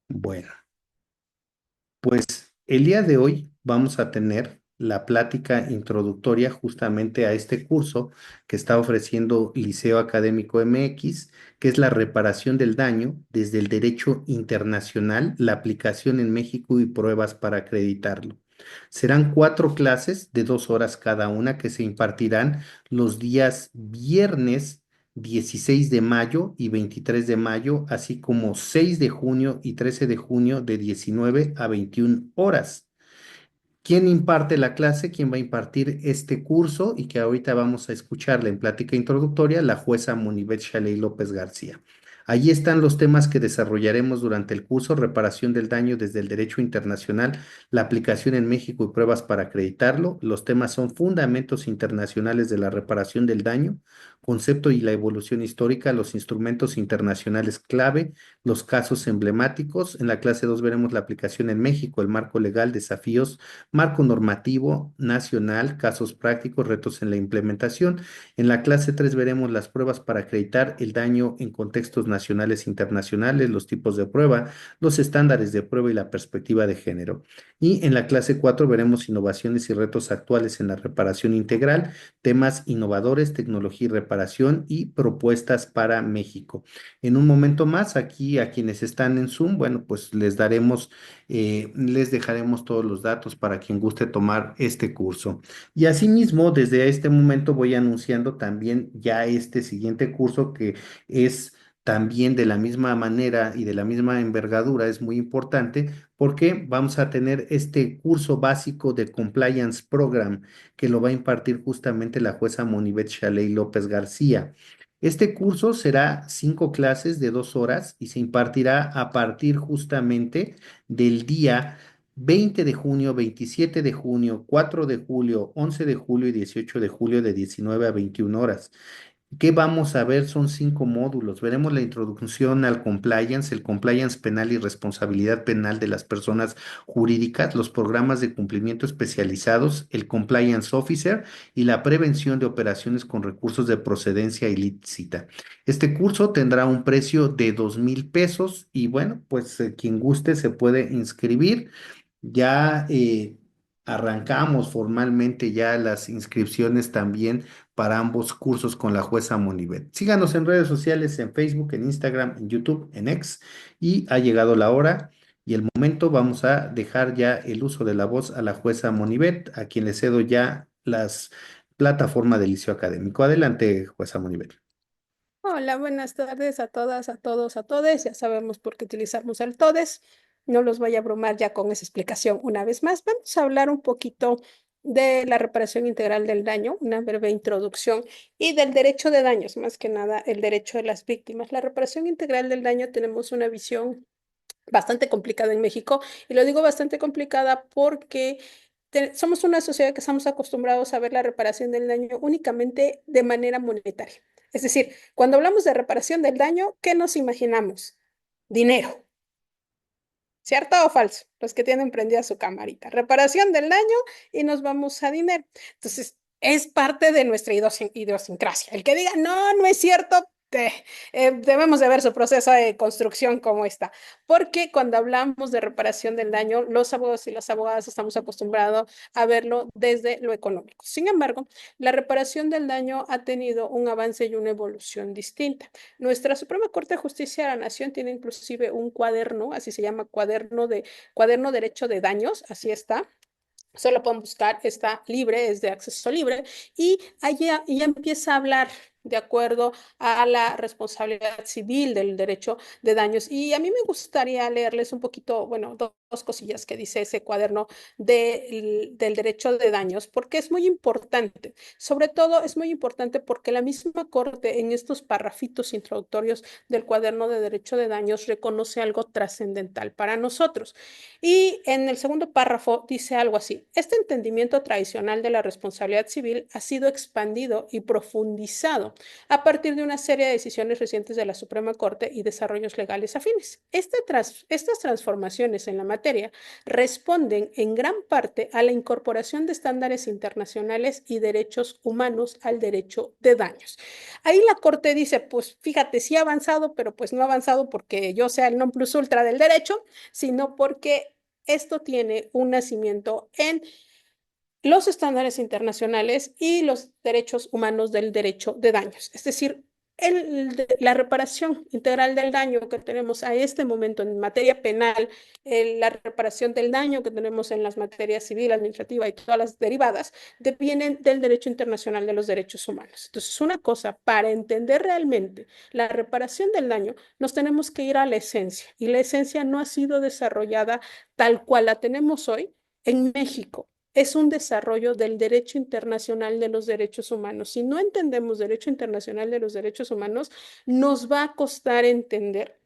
Bueno, pues el día de hoy vamos a tener la plática introductoria justamente a este curso que está ofreciendo Liceo Académico MX, que es la reparación del daño desde el derecho internacional, la aplicación en México y pruebas para acreditarlo. Serán 4 clases de 2 horas cada una que se impartirán los días viernes 16 de mayo y 23 de mayo, así como 6 de junio y 13 de junio de 19 a 21 horas. ¿Quién imparte la clase? ¿Quién va a impartir este curso? Y que ahorita vamos a escucharla en plática introductoria, la jueza Monibet Shaley López García. Allí están los temas que desarrollaremos durante el curso: reparación del daño desde el derecho internacional, la aplicación en México y pruebas para acreditarlo. Los temas son fundamentos internacionales de la reparación del daño, concepto y la evolución histórica, los instrumentos internacionales clave, los casos emblemáticos. En la clase 2 veremos la aplicación en México, el marco legal, desafíos, marco normativo nacional, casos prácticos, retos en la implementación. En la clase 3 veremos las pruebas para acreditar el daño en contextos nacionales e internacionales, los tipos de prueba, los estándares de prueba y la perspectiva de género. Y en la clase 4 veremos innovaciones y retos actuales en la reparación integral, temas innovadores, tecnología y reparación y propuestas para México. En un momento más, aquí a quienes están en Zoom, bueno, pues les dejaremos todos los datos para quien guste tomar este curso. Y asimismo, desde este momento voy anunciando también ya este siguiente curso que es también de la misma manera y de la misma envergadura, es muy importante porque vamos a tener este curso básico de Compliance Program que lo va a impartir justamente la jueza Monibet Shaley López García. Este curso será 5 clases de 2 horas y se impartirá a partir justamente del día 20 de junio, 27 de junio, 4 de julio, 11 de julio y 18 de julio de 19 a 21 horas. ¿Qué vamos a ver? Son 5 módulos. Veremos la introducción al compliance, el compliance penal y responsabilidad penal de las personas jurídicas, los programas de cumplimiento especializados, el compliance officer y la prevención de operaciones con recursos de procedencia ilícita. Este curso tendrá un precio de 2,000 pesos y bueno, pues quien guste se puede inscribir. Ya arrancamos formalmente ya las inscripciones también para ambos cursos con la jueza Monibet. Síganos en redes sociales, en Facebook, en Instagram, en YouTube, en X, y ha llegado la hora y el momento. Vamos a dejar ya el uso de la voz a la jueza Monibet, a quien le cedo ya las plataformas del liceo académico. Adelante, jueza Monibet. Hola, buenas tardes a todas, a todos, a todes. Ya sabemos por qué utilizamos el todes. No los voy a abrumar ya con esa explicación una vez más. Vamos a hablar un poquito de la reparación integral del daño, una breve introducción, y del derecho de daños, más que nada el derecho de las víctimas. La reparación integral del daño tenemos una visión bastante complicada en México, y lo digo bastante complicada porque somos una sociedad que estamos acostumbrados a ver la reparación del daño únicamente de manera monetaria. Es decir, cuando hablamos de reparación del daño, ¿qué nos imaginamos? Dinero, ¿cierto o falso? Los que tienen prendida su camarita. Reparación del daño y nos vamos a dinero. Entonces, es parte de nuestra idiosincrasia. El que diga, no, no es cierto, debemos de ver su proceso de construcción como está. Porque cuando hablamos de reparación del daño, los abogados y las abogadas estamos acostumbrados a verlo desde lo económico. Sin embargo, la reparación del daño ha tenido un avance y una evolución distinta. Nuestra Suprema Corte de Justicia de la Nación tiene inclusive un cuaderno, así se llama, cuaderno Derecho de Daños, así está. Solo pueden buscar, está libre, es de acceso libre, y allá ya empieza a hablar de acuerdo a la responsabilidad civil del derecho de daños. Y a mí me gustaría leerles un poquito, bueno, dos cosillas que dice ese cuaderno del derecho de daños, porque es muy importante. Sobre todo es muy importante porque la misma Corte en estos parrafitos introductorios del cuaderno de derecho de daños reconoce algo trascendental para nosotros. Y en el segundo párrafo dice algo así: este entendimiento tradicional de la responsabilidad civil ha sido expandido y profundizado a partir de una serie de decisiones recientes de la Suprema Corte y desarrollos legales afines. Estas transformaciones en la materia materia responden en gran parte a la incorporación de estándares internacionales y derechos humanos al derecho de daños. Ahí la Corte dice, pues fíjate, sí ha avanzado, pero pues no ha avanzado porque yo sea el non plus ultra del derecho, sino porque esto tiene un nacimiento en los estándares internacionales y los derechos humanos del derecho de daños. Es decir, la reparación integral del daño que tenemos a este momento en materia penal, la reparación del daño que tenemos en las materias civil, administrativa y todas las derivadas, devienen del derecho internacional de los derechos humanos. Entonces, una cosa, para entender realmente la reparación del daño, nos tenemos que ir a la esencia, y la esencia no ha sido desarrollada tal cual la tenemos hoy en México. Es un desarrollo del derecho internacional de los derechos humanos. Si no entendemos derecho internacional de los derechos humanos, nos va a costar entender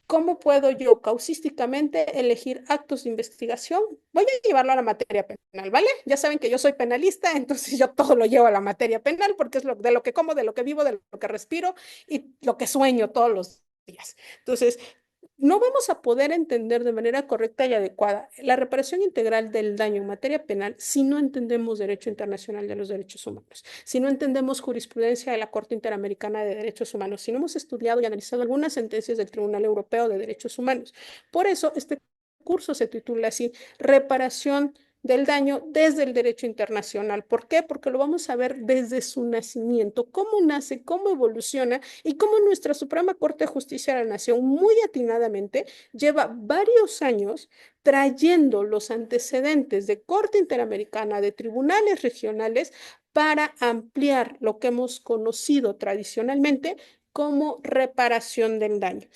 cómo puedo yo causísticamente elegir actos de investigación. Voy a llevarlo a la materia penal, ¿vale? Ya saben que yo soy penalista, entonces yo todo lo llevo a la materia penal porque es de lo que como, de lo que vivo, de lo que respiro y lo que sueño todos los días. Entonces, no vamos a poder entender de manera correcta y adecuada la reparación integral del daño en materia penal si no entendemos derecho internacional de los derechos humanos, si no entendemos jurisprudencia de la Corte Interamericana de Derechos Humanos, si no hemos estudiado y analizado algunas sentencias del Tribunal Europeo de Derechos Humanos. Por eso este curso se titula así, Reparación del daño desde el derecho internacional. ¿Por qué? Porque lo vamos a ver desde su nacimiento, cómo nace, cómo evoluciona y cómo nuestra Suprema Corte de Justicia de la Nación muy atinadamente lleva varios años trayendo los antecedentes de Corte Interamericana, de tribunales regionales, para ampliar lo que hemos conocido tradicionalmente como reparación del daño.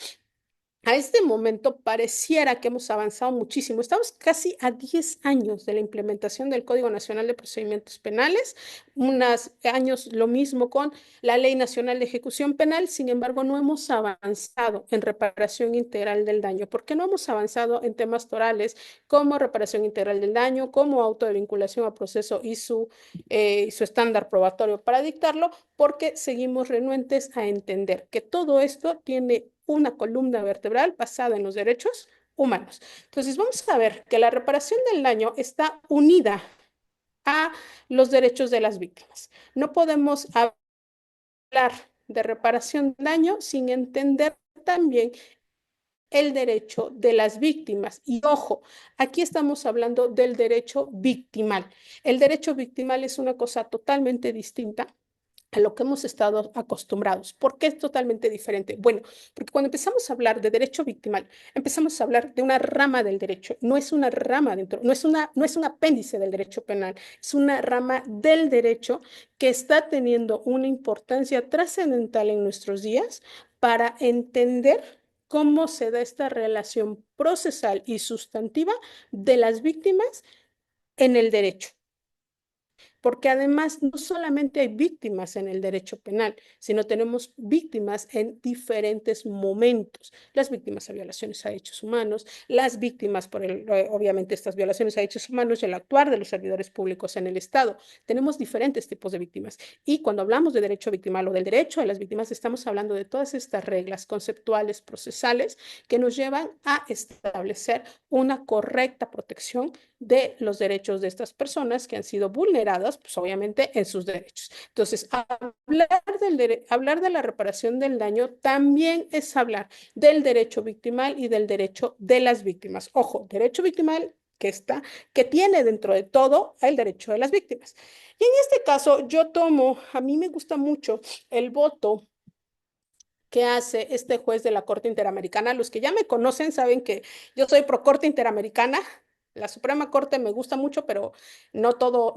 A este momento pareciera que hemos avanzado muchísimo. Estamos casi a 10 años de la implementación del Código Nacional de Procedimientos Penales, unos años lo mismo con la Ley Nacional de Ejecución Penal. Sin embargo, no hemos avanzado en reparación integral del daño. ¿Por qué no hemos avanzado en temas torales como reparación integral del daño, como auto de vinculación a proceso y su estándar probatorio para dictarlo? Porque seguimos renuentes a entender que todo esto tiene una columna vertebral basada en los derechos humanos. Entonces, vamos a ver que la reparación del daño está unida a los derechos de las víctimas. No podemos hablar de reparación del daño sin entender también el derecho de las víctimas. Y ojo, aquí estamos hablando del derecho victimal. El derecho victimal es una cosa totalmente distinta a lo que hemos estado acostumbrados. ¿Por qué es totalmente diferente? Bueno, porque cuando empezamos a hablar de derecho victimal, empezamos a hablar de una rama del derecho, no es una rama dentro, no es un apéndice del derecho penal, es una rama del derecho que está teniendo una importancia trascendental en nuestros días para entender cómo se da esta relación procesal y sustantiva de las víctimas en el derecho. Porque además no solamente hay víctimas en el derecho penal, sino tenemos víctimas en diferentes momentos. Las víctimas a violaciones a derechos humanos, las víctimas obviamente, estas violaciones a derechos humanos y el actuar de los servidores públicos en el Estado. Tenemos diferentes tipos de víctimas. Y cuando hablamos de derecho victimal o del derecho de las víctimas, estamos hablando de todas estas reglas conceptuales, procesales, que nos llevan a establecer una correcta protección de los derechos de estas personas que han sido vulneradas, pues obviamente en sus derechos. Entonces, hablar de la reparación del daño también es hablar del derecho victimal y del derecho de las víctimas. Ojo, derecho victimal que tiene dentro de todo el derecho de las víctimas. Y en este caso, a mí me gusta mucho el voto que hace este juez de la Corte Interamericana. Los que ya me conocen saben que yo soy pro Corte Interamericana. La Suprema Corte me gusta mucho, pero no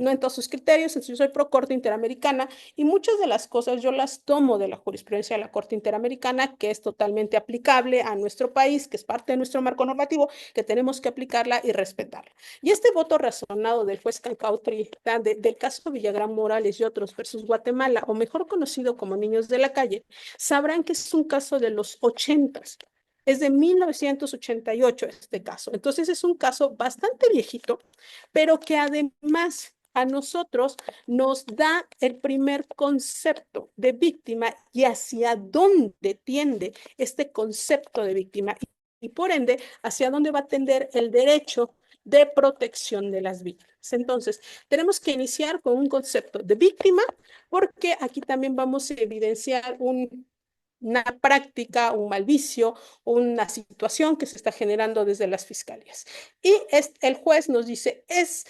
en todos sus criterios. Entonces, yo soy pro Corte Interamericana y muchas de las cosas yo las tomo de la jurisprudencia de la Corte Interamericana, que es totalmente aplicable a nuestro país, que es parte de nuestro marco normativo, que tenemos que aplicarla y respetarla. Y este voto razonado del juez Cancautri, del caso Villagrán Morales y otros versus Guatemala, o mejor conocido como Niños de la Calle, sabrán que es un caso de los 80s. Es de 1988 este caso. Entonces es un caso bastante viejito, pero que además a nosotros nos da el primer concepto de víctima y hacia dónde tiende este concepto de víctima. y por ende hacia dónde va a tender el derecho de protección de las víctimas. Entonces, tenemos que iniciar con un concepto de víctima, porque aquí también vamos a evidenciar una práctica, un mal vicio, una situación que se está generando desde las fiscalías. Y el juez nos dice, es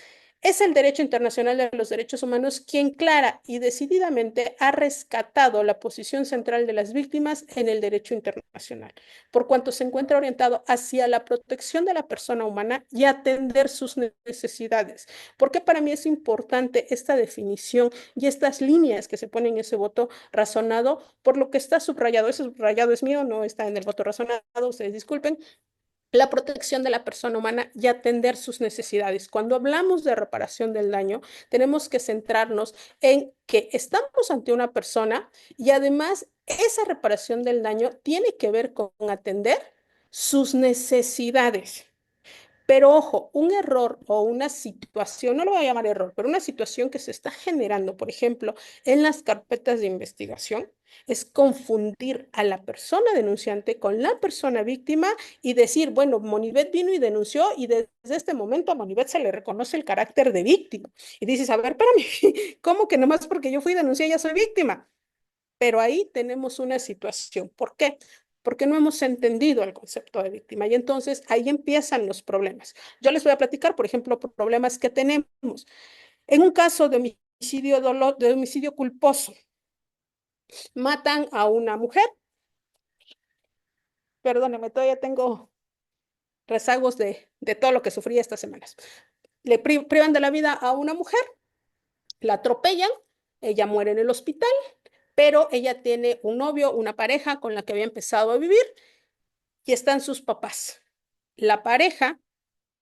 el derecho internacional de los derechos humanos quien clara y decididamente ha rescatado la posición central de las víctimas en el derecho internacional, por cuanto se encuentra orientado hacia la protección de la persona humana y atender sus necesidades. ¿Por qué para mí es importante esta definición y estas líneas que se ponen en ese voto razonado? Por lo que está subrayado, ese subrayado es mío, no está en el voto razonado, ustedes disculpen, la protección de la persona humana y atender sus necesidades. Cuando hablamos de reparación del daño, tenemos que centrarnos en que estamos ante una persona y además esa reparación del daño tiene que ver con atender sus necesidades. Pero ojo, un error o una situación, no lo voy a llamar error, pero una situación que se está generando, por ejemplo, en las carpetas de investigación, es confundir a la persona denunciante con la persona víctima y decir, bueno, Monivet vino y denunció y desde este momento a Monivet se le reconoce el carácter de víctima. Y dices, a ver, espérame, ¿cómo que nomás porque yo fui denunciada ya soy víctima? Pero ahí tenemos una situación. ¿Por qué? Porque no hemos entendido el concepto de víctima y entonces ahí empiezan los problemas. Yo les voy a platicar, por ejemplo, problemas que tenemos. En un caso de de homicidio culposo, matan a una mujer, perdóneme, todavía tengo rezagos de todo lo que sufrí estas semanas. Le privan de la vida a una mujer, la atropellan, ella muere en el hospital, pero ella tiene un novio, una pareja con la que había empezado a vivir y están sus papás. La pareja,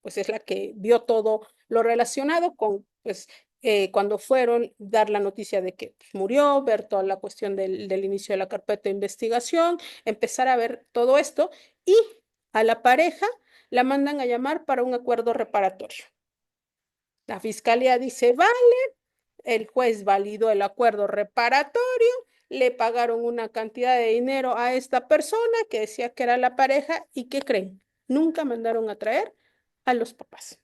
pues es la que vio todo lo relacionado con, pues, cuando fueron dar la noticia de que pues, murió, ver toda la cuestión del inicio de la carpeta de investigación, empezar a ver todo esto y a la pareja la mandan a llamar para un acuerdo reparatorio. La fiscalía dice, va, el juez validó el acuerdo reparatorio, le pagaron una cantidad de dinero a esta persona que decía que era la pareja y ¿qué creen? Nunca mandaron a traer a los papás.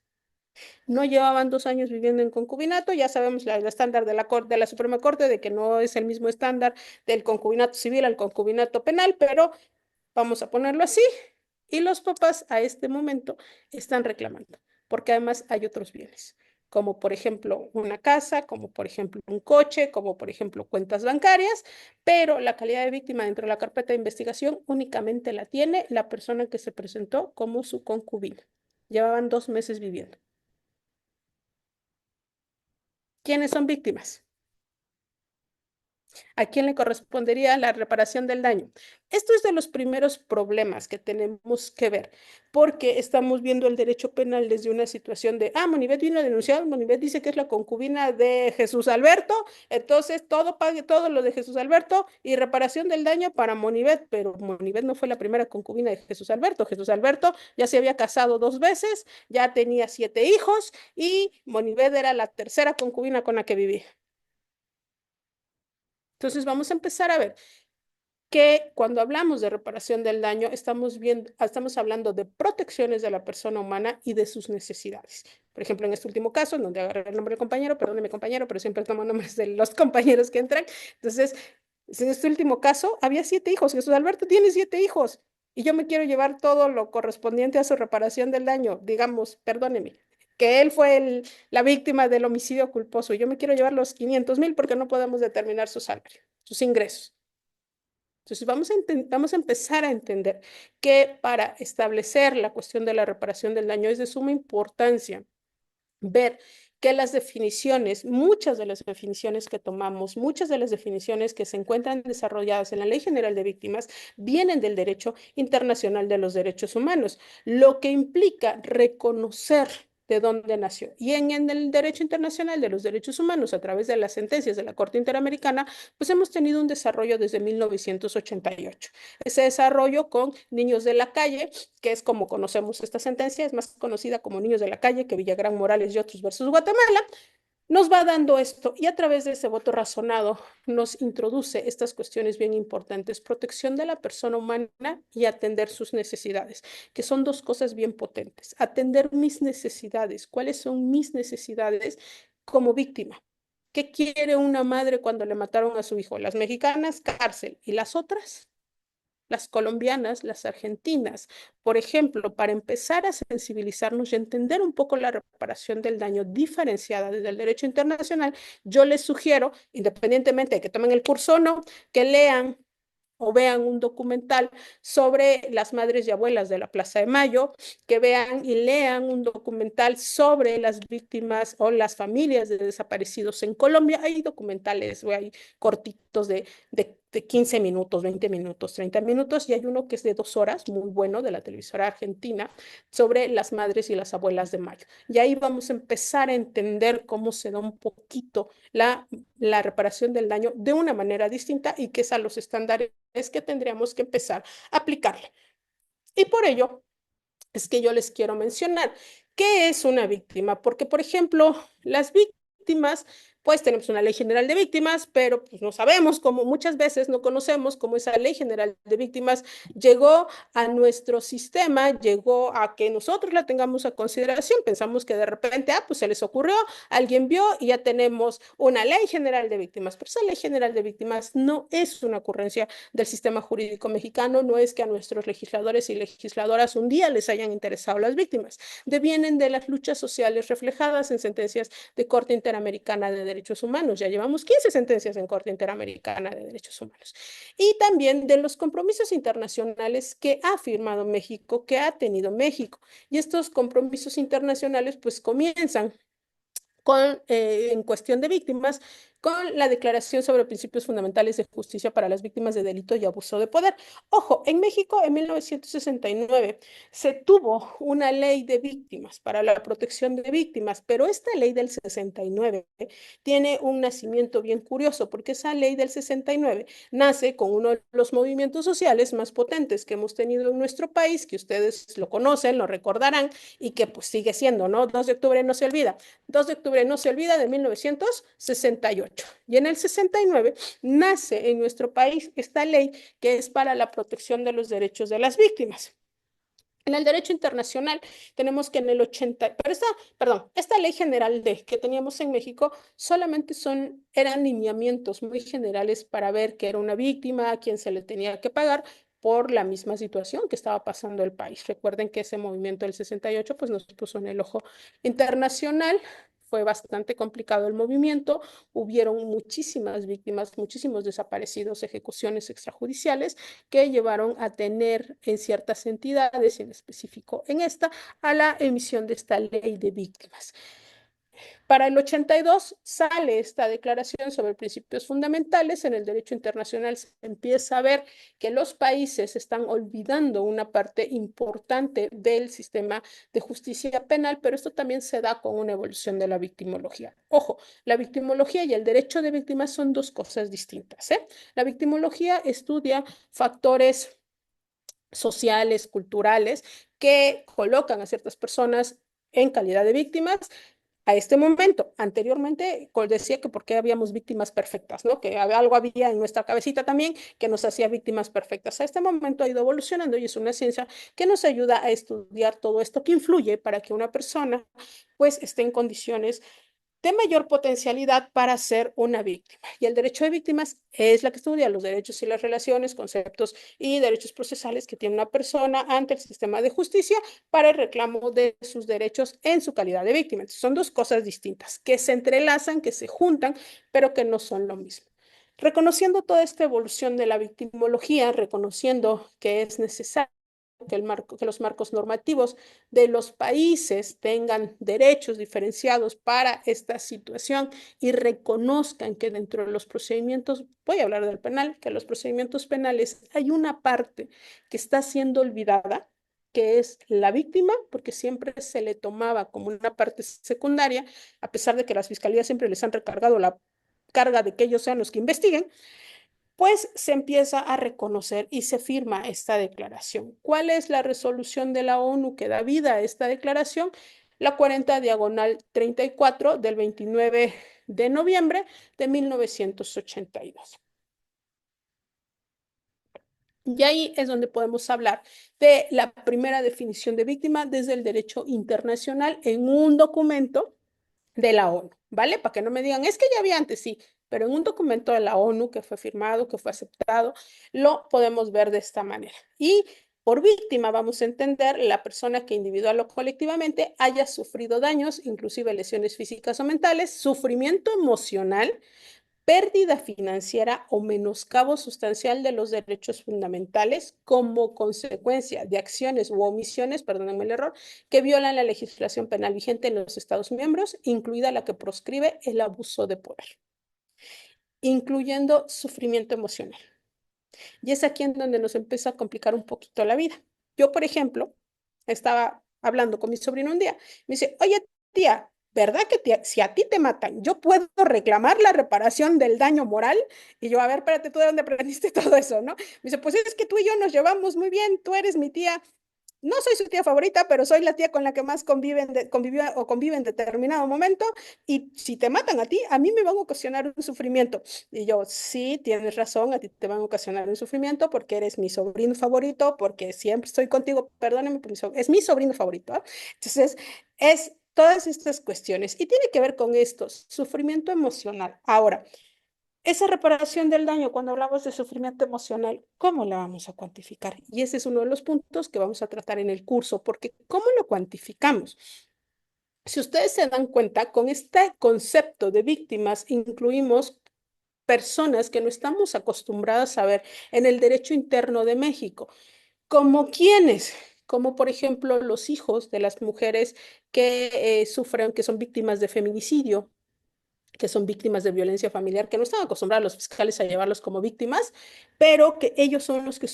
No llevaban 2 años viviendo en concubinato, ya sabemos el estándar de de la Suprema Corte de que no es el mismo estándar del concubinato civil al concubinato penal, pero vamos a ponerlo así, y los papás a este momento están reclamando, porque además hay otros bienes, como por ejemplo una casa, como por ejemplo un coche, como por ejemplo cuentas bancarias, pero la calidad de víctima dentro de la carpeta de investigación únicamente la tiene la persona que se presentó como su concubina. Llevaban 2 meses viviendo. ¿Quiénes son víctimas? ¿A quién le correspondería la reparación del daño? Esto es de los primeros problemas que tenemos que ver, porque estamos viendo el derecho penal desde una situación de, Monivet vino a denunciar, Monivet dice que es la concubina de Jesús Alberto, entonces todo pague todo lo de Jesús Alberto y reparación del daño para Monivet, pero Monivet no fue la primera concubina de Jesús Alberto. Jesús Alberto ya se había casado 2 veces, ya tenía 7 hijos y Monivet era la tercera concubina con la que vivía. Entonces vamos a empezar a ver que cuando hablamos de reparación del daño, estamos hablando de protecciones de la persona humana y de sus necesidades. Por ejemplo, en este último caso, en donde agarré el nombre del compañero, perdóneme compañero, pero siempre tomo nombres de los compañeros que entran. Entonces, en este último caso, había 7 hijos. Jesús Alberto tiene 7 hijos y yo me quiero llevar todo lo correspondiente a su reparación del daño. Digamos, perdóneme, que él fue la víctima del homicidio culposo. Y yo me quiero llevar los 500,000 porque no podemos determinar su salario, sus ingresos. Entonces, vamos a empezar a entender que para establecer la cuestión de la reparación del daño es de suma importancia ver que las definiciones, muchas de las definiciones que tomamos, muchas de las definiciones que se encuentran desarrolladas en la Ley General de Víctimas vienen del derecho internacional de los derechos humanos, lo que implica reconocer de dónde nació. Y en el derecho internacional de los derechos humanos, a través de las sentencias de la Corte Interamericana, pues hemos tenido un desarrollo desde 1988. Ese desarrollo con niños de la calle, que es como conocemos esta sentencia, es más conocida como Niños de la Calle que Villagrán Morales y otros versus Guatemala, nos va dando esto y a través de ese voto razonado nos introduce estas cuestiones bien importantes, protección de la persona humana y atender sus necesidades, que son dos cosas bien potentes. Atender mis necesidades, ¿cuáles son mis necesidades como víctima? ¿Qué quiere una madre cuando le mataron a su hijo? Las mexicanas, cárcel. ¿Y las otras? Las colombianas, las argentinas, por ejemplo, para empezar a sensibilizarnos y entender un poco la reparación del daño diferenciada desde el derecho internacional, yo les sugiero, independientemente de que tomen el curso o no, que lean o vean un documental sobre las madres y abuelas de la Plaza de Mayo, que vean y lean un documental sobre las víctimas o las familias de desaparecidos en Colombia. Hay documentales, hay cortitos de 15 minutos, 20 minutos, 30 minutos, y hay uno que es de 2 horas, muy bueno, de la televisora argentina, sobre las madres y las abuelas de Mayo. Y ahí vamos a empezar a entender cómo se da un poquito la reparación del daño de una manera distinta y que es a los estándares que tendríamos que empezar a aplicarle. Y por ello es que yo les quiero mencionar qué es una víctima, porque por ejemplo, las víctimas, pues tenemos una ley general de víctimas, pero pues no sabemos cómo, muchas veces no conocemos cómo esa ley general de víctimas llegó a nuestro sistema, llegó a que nosotros la tengamos a consideración. Pensamos que de repente, pues se les ocurrió, alguien vio y ya tenemos una ley general de víctimas, pero esa ley general de víctimas no es una ocurrencia del sistema jurídico mexicano, no es que a nuestros legisladores y legisladoras un día les hayan interesado las víctimas, devienen de las luchas sociales reflejadas en sentencias de Corte Interamericana de Derechos Humanos. Ya llevamos 15 sentencias en Corte Interamericana de Derechos Humanos. Y también de los compromisos internacionales que ha firmado México, que ha tenido México. Y estos compromisos internacionales pues comienzan en cuestión de víctimas, con la Declaración sobre Principios Fundamentales de Justicia para las Víctimas de Delito y Abuso de Poder. Ojo, en México en 1969 se tuvo una ley de víctimas para la protección de víctimas, pero esta ley del 69 tiene un nacimiento bien curioso, porque esa ley del 69 nace con uno de los movimientos sociales más potentes que hemos tenido en nuestro país, que ustedes lo conocen, lo recordarán, y que pues sigue siendo, ¿no? 2 de octubre no se olvida. 2 de octubre no se olvida de 1968. Y en el 69 nace en nuestro país esta ley que es para la protección de los derechos de las víctimas. En el derecho internacional tenemos que en el 80, pero esta ley general que teníamos en México solamente eran lineamientos muy generales para ver que era una víctima, a quién se le tenía que pagar por la misma situación que estaba pasando el país. Recuerden que ese movimiento del 68 pues nos puso en el ojo internacional. Fue bastante complicado el movimiento, hubieron muchísimas víctimas, muchísimos desaparecidos, ejecuciones extrajudiciales que llevaron a tener en ciertas entidades, en específico en esta, a la emisión de esta ley de víctimas. Para el 82 sale esta declaración sobre principios fundamentales. En el derecho internacional se empieza a ver que los países están olvidando una parte importante del sistema de justicia penal, pero esto también se da con una evolución de la victimología. Ojo, la victimología y el derecho de víctimas son dos cosas distintas, ¿eh? La victimología estudia factores sociales, culturales, que colocan a ciertas personas en calidad de víctimas a este momento. Anteriormente decía que porque habíamos víctimas perfectas, ¿no? Que algo había en nuestra cabecita también que nos hacía víctimas perfectas. A este momento ha ido evolucionando y es una ciencia que nos ayuda a estudiar todo esto que influye para que una persona pues esté en condiciones de mayor potencialidad para ser una víctima. Y el derecho de víctimas es la que estudia los derechos y las relaciones, conceptos y derechos procesales que tiene una persona ante el sistema de justicia para el reclamo de sus derechos en su calidad de víctima. Entonces, son dos cosas distintas que se entrelazan, que se juntan, pero que no son lo mismo. Reconociendo toda esta evolución de la victimología, reconociendo que es necesario que los marcos normativos de los países tengan derechos diferenciados para esta situación y reconozcan que dentro de los procedimientos, voy a hablar del penal, que los procedimientos penales hay una parte que está siendo olvidada, que es la víctima, porque siempre se le tomaba como una parte secundaria, a pesar de que las fiscalías siempre les han recargado la carga de que ellos sean los que investiguen, pues se empieza a reconocer y se firma esta declaración. ¿Cuál es la resolución de la ONU que da vida a esta declaración? la 40 diagonal 34 del 29 de noviembre de 1982. Y ahí es donde podemos hablar de la primera definición de víctima desde el derecho internacional en un documento de la ONU, ¿vale? Para que no me digan, es que ya había antes, sí, pero en un documento de la ONU que fue firmado, que fue aceptado, lo podemos ver de esta manera. Y por víctima vamos a entender la persona que individual o colectivamente haya sufrido daños, inclusive lesiones físicas o mentales, sufrimiento emocional, pérdida financiera o menoscabo sustancial de los derechos fundamentales como consecuencia de acciones u omisiones, perdónenme el error, que violan la legislación penal vigente en los Estados miembros, incluida la que proscribe el abuso de poder, incluyendo sufrimiento emocional. Y es aquí en donde nos empieza a complicar un poquito la vida. Yo, por ejemplo, estaba hablando con mi sobrino un día, me dice, oye, tía, ¿verdad que si a ti te matan, yo puedo reclamar la reparación del daño moral? Y yo, a ver, espérate, ¿tú de dónde aprendiste todo eso, no? Me dice, pues es que tú y yo nos llevamos muy bien, tú eres mi tía. No soy su tía favorita, pero soy la tía con la que más convive en determinado momento. Y si te matan a ti, a mí me van a ocasionar un sufrimiento. Y yo, sí, tienes razón, a ti te van a ocasionar un sufrimiento porque eres mi sobrino favorito, porque siempre estoy contigo, perdóname, es mi sobrino favorito. ¿Eh? Entonces, es todas estas cuestiones. Y tiene que ver con esto, sufrimiento emocional. Ahora, esa reparación del daño, cuando hablamos de sufrimiento emocional, ¿cómo la vamos a cuantificar? Y ese es uno de los puntos que vamos a tratar en el curso, porque ¿cómo lo cuantificamos? Si ustedes se dan cuenta, con este concepto de víctimas incluimos personas que no estamos acostumbradas a ver en el derecho interno de México, como quienes, como por ejemplo los hijos de las mujeres que sufren, que son víctimas de feminicidio, que son víctimas de violencia familiar, que no están acostumbrados los fiscales a llevarlos como víctimas, pero que ellos son los que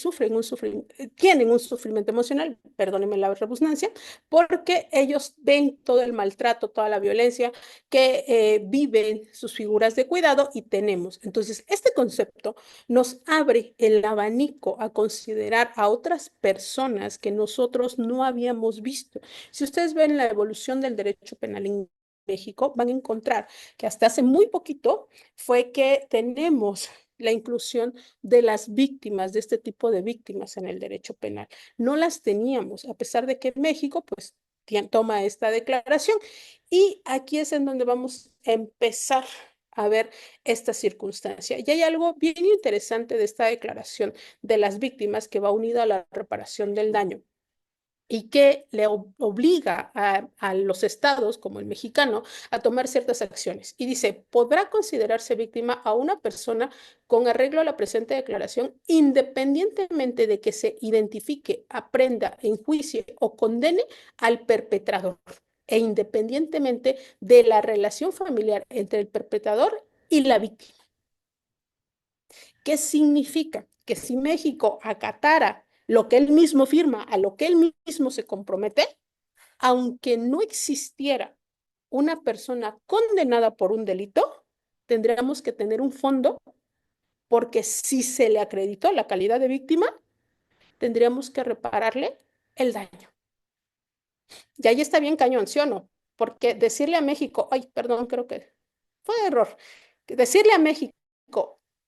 tienen un sufrimiento emocional, perdónenme la redundancia, porque ellos ven todo el maltrato, toda la violencia que viven sus figuras de cuidado y tenemos. Entonces, este concepto nos abre el abanico a considerar a otras personas que nosotros no habíamos visto. Si ustedes ven la evolución del derecho penal en México, van a encontrar que hasta hace muy poquito fue que tenemos la inclusión de las víctimas, de este tipo de víctimas en el derecho penal. No las teníamos, a pesar de que México, pues, toma esta declaración. Y aquí es en donde vamos a empezar a ver esta circunstancia. Y hay algo bien interesante de esta declaración de las víctimas que va unida a la reparación del daño y que le obliga a los estados, como el mexicano, a tomar ciertas acciones. Y dice, podrá considerarse víctima a una persona con arreglo a la presente declaración, independientemente de que se identifique, aprenda, enjuicie o condene al perpetrador, e independientemente de la relación familiar entre el perpetrador y la víctima. ¿Qué significa? Que si México acatara lo que él mismo firma, a lo que él mismo se compromete, aunque no existiera una persona condenada por un delito, tendríamos que tener un fondo porque si se le acreditó la calidad de víctima, tendríamos que repararle el daño. Y ahí está bien cañón, ¿sí o no? Porque decirle a México, ay, perdón, creo que fue error, decirle a México,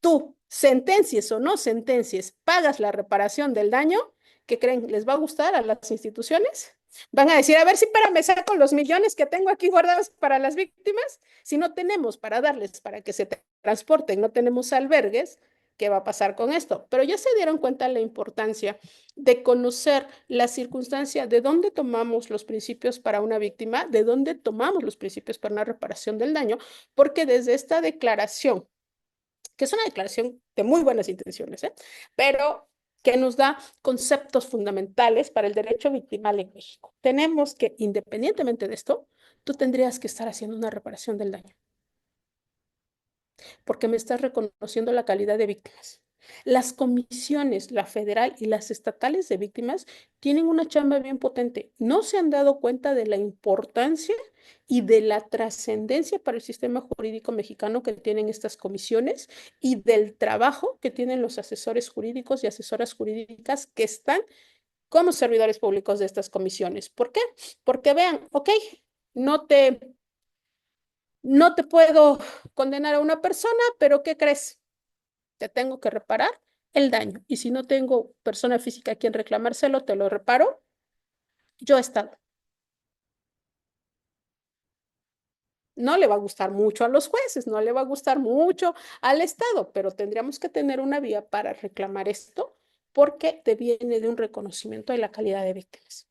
tú sentencies o no sentencies, pagas la reparación del daño, ¿qué creen? ¿Les va a gustar a las instituciones? Van a decir, a ver si para me saco los millones que tengo aquí guardados para las víctimas. Si no tenemos para darles para que se transporten, no tenemos albergues, ¿qué va a pasar con esto? Pero ya se dieron cuenta la importancia de conocer la circunstancia de dónde tomamos los principios para una víctima, de dónde tomamos los principios para una reparación del daño, porque desde esta declaración, que es una declaración de muy buenas intenciones, ¿eh? Pero que nos da conceptos fundamentales para el derecho victimal en México. Tenemos que, independientemente de esto, tú tendrías que estar haciendo una reparación del daño porque me estás reconociendo la calidad de víctimas. Las comisiones, la federal y las estatales de víctimas, tienen una chamba bien potente. No se han dado cuenta de la importancia y de la trascendencia para el sistema jurídico mexicano que tienen estas comisiones y del trabajo que tienen los asesores jurídicos y asesoras jurídicas que están como servidores públicos de estas comisiones. ¿Por qué? Porque vean, ok, no te, no te puedo condenar a una persona, pero ¿qué crees? Te tengo que reparar el daño. Y si no tengo persona física a quien reclamárselo, te lo reparo yo, Estado. No le va a gustar mucho a los jueces, no le va a gustar mucho al Estado, pero tendríamos que tener una vía para reclamar esto porque deviene de un reconocimiento de la calidad de víctimas.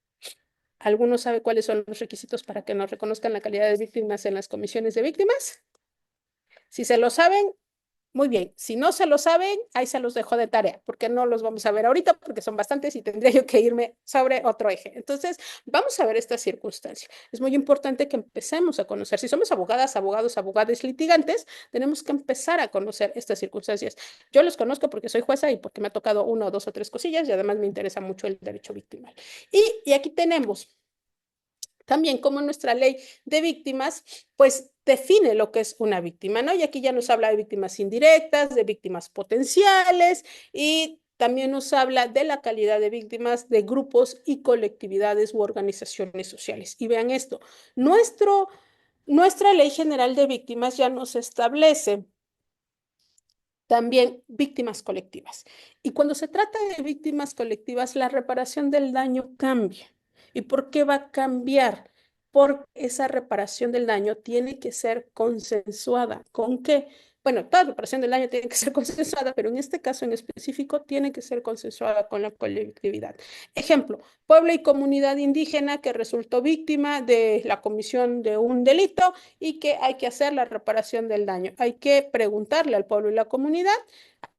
¿Alguno sabe cuáles son los requisitos para que nos reconozcan la calidad de víctimas en las comisiones de víctimas? Si se lo saben, muy bien. Si no se lo saben, ahí se los dejo de tarea, porque no los vamos a ver ahorita, porque son bastantes y tendría yo que irme sobre otro eje. Entonces, vamos a ver esta circunstancia. Es muy importante que empecemos a conocer. Si somos abogadas, abogados, abogadas litigantes, tenemos que empezar a conocer estas circunstancias. Yo los conozco porque soy jueza y porque me ha tocado una o dos o tres cosillas y además me interesa mucho el derecho victimal. Y aquí tenemos también como nuestra ley de víctimas, pues define lo que es una víctima, ¿no? Y aquí ya nos habla de víctimas indirectas, de víctimas potenciales y también nos habla de la calidad de víctimas de grupos y colectividades u organizaciones sociales. Y vean esto, nuestra ley general de víctimas ya nos establece también víctimas colectivas. Y cuando se trata de víctimas colectivas, la reparación del daño cambia. ¿Y por qué va a cambiar? Porque esa reparación del daño tiene que ser consensuada. ¿Con qué? Bueno, toda reparación del daño tiene que ser consensuada, pero en este caso en específico tiene que ser consensuada con la colectividad. Ejemplo, pueblo y comunidad indígena que resultó víctima de la comisión de un delito y que hay que hacer la reparación del daño. Hay que preguntarle al pueblo y la comunidad,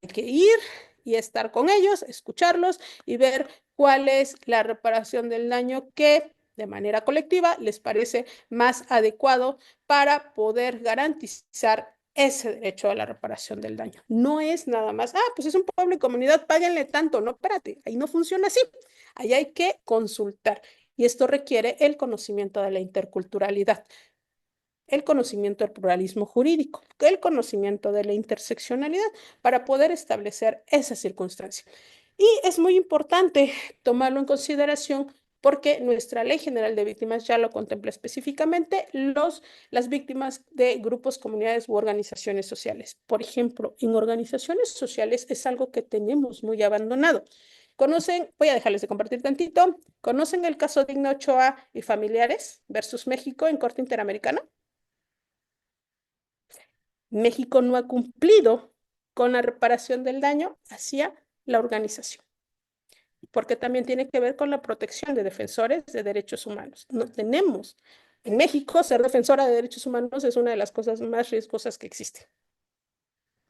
hay que ir y estar con ellos, escucharlos y ver cuál es la reparación del daño que de manera colectiva les parece más adecuado para poder garantizar ese derecho a la reparación del daño. No es nada más, pues es un pueblo y comunidad, páguenle tanto. No, espérate, ahí no funciona así. Ahí hay que consultar. Y esto requiere el conocimiento de la interculturalidad, el conocimiento del pluralismo jurídico, el conocimiento de la interseccionalidad para poder establecer esa circunstancia. Y es muy importante tomarlo en consideración porque nuestra Ley General de Víctimas ya lo contempla específicamente las víctimas de grupos, comunidades u organizaciones sociales. Por ejemplo, en organizaciones sociales es algo que tenemos muy abandonado. ¿Conocen? Voy a dejarles de compartir tantito. ¿Conocen el caso de Digno Ochoa y familiares versus México en Corte Interamericana? México no ha cumplido con la reparación del daño hacia la organización, porque también tiene que ver con la protección de defensores de derechos humanos. No tenemos. En México, ser defensora de derechos humanos es una de las cosas más riesgosas que existen.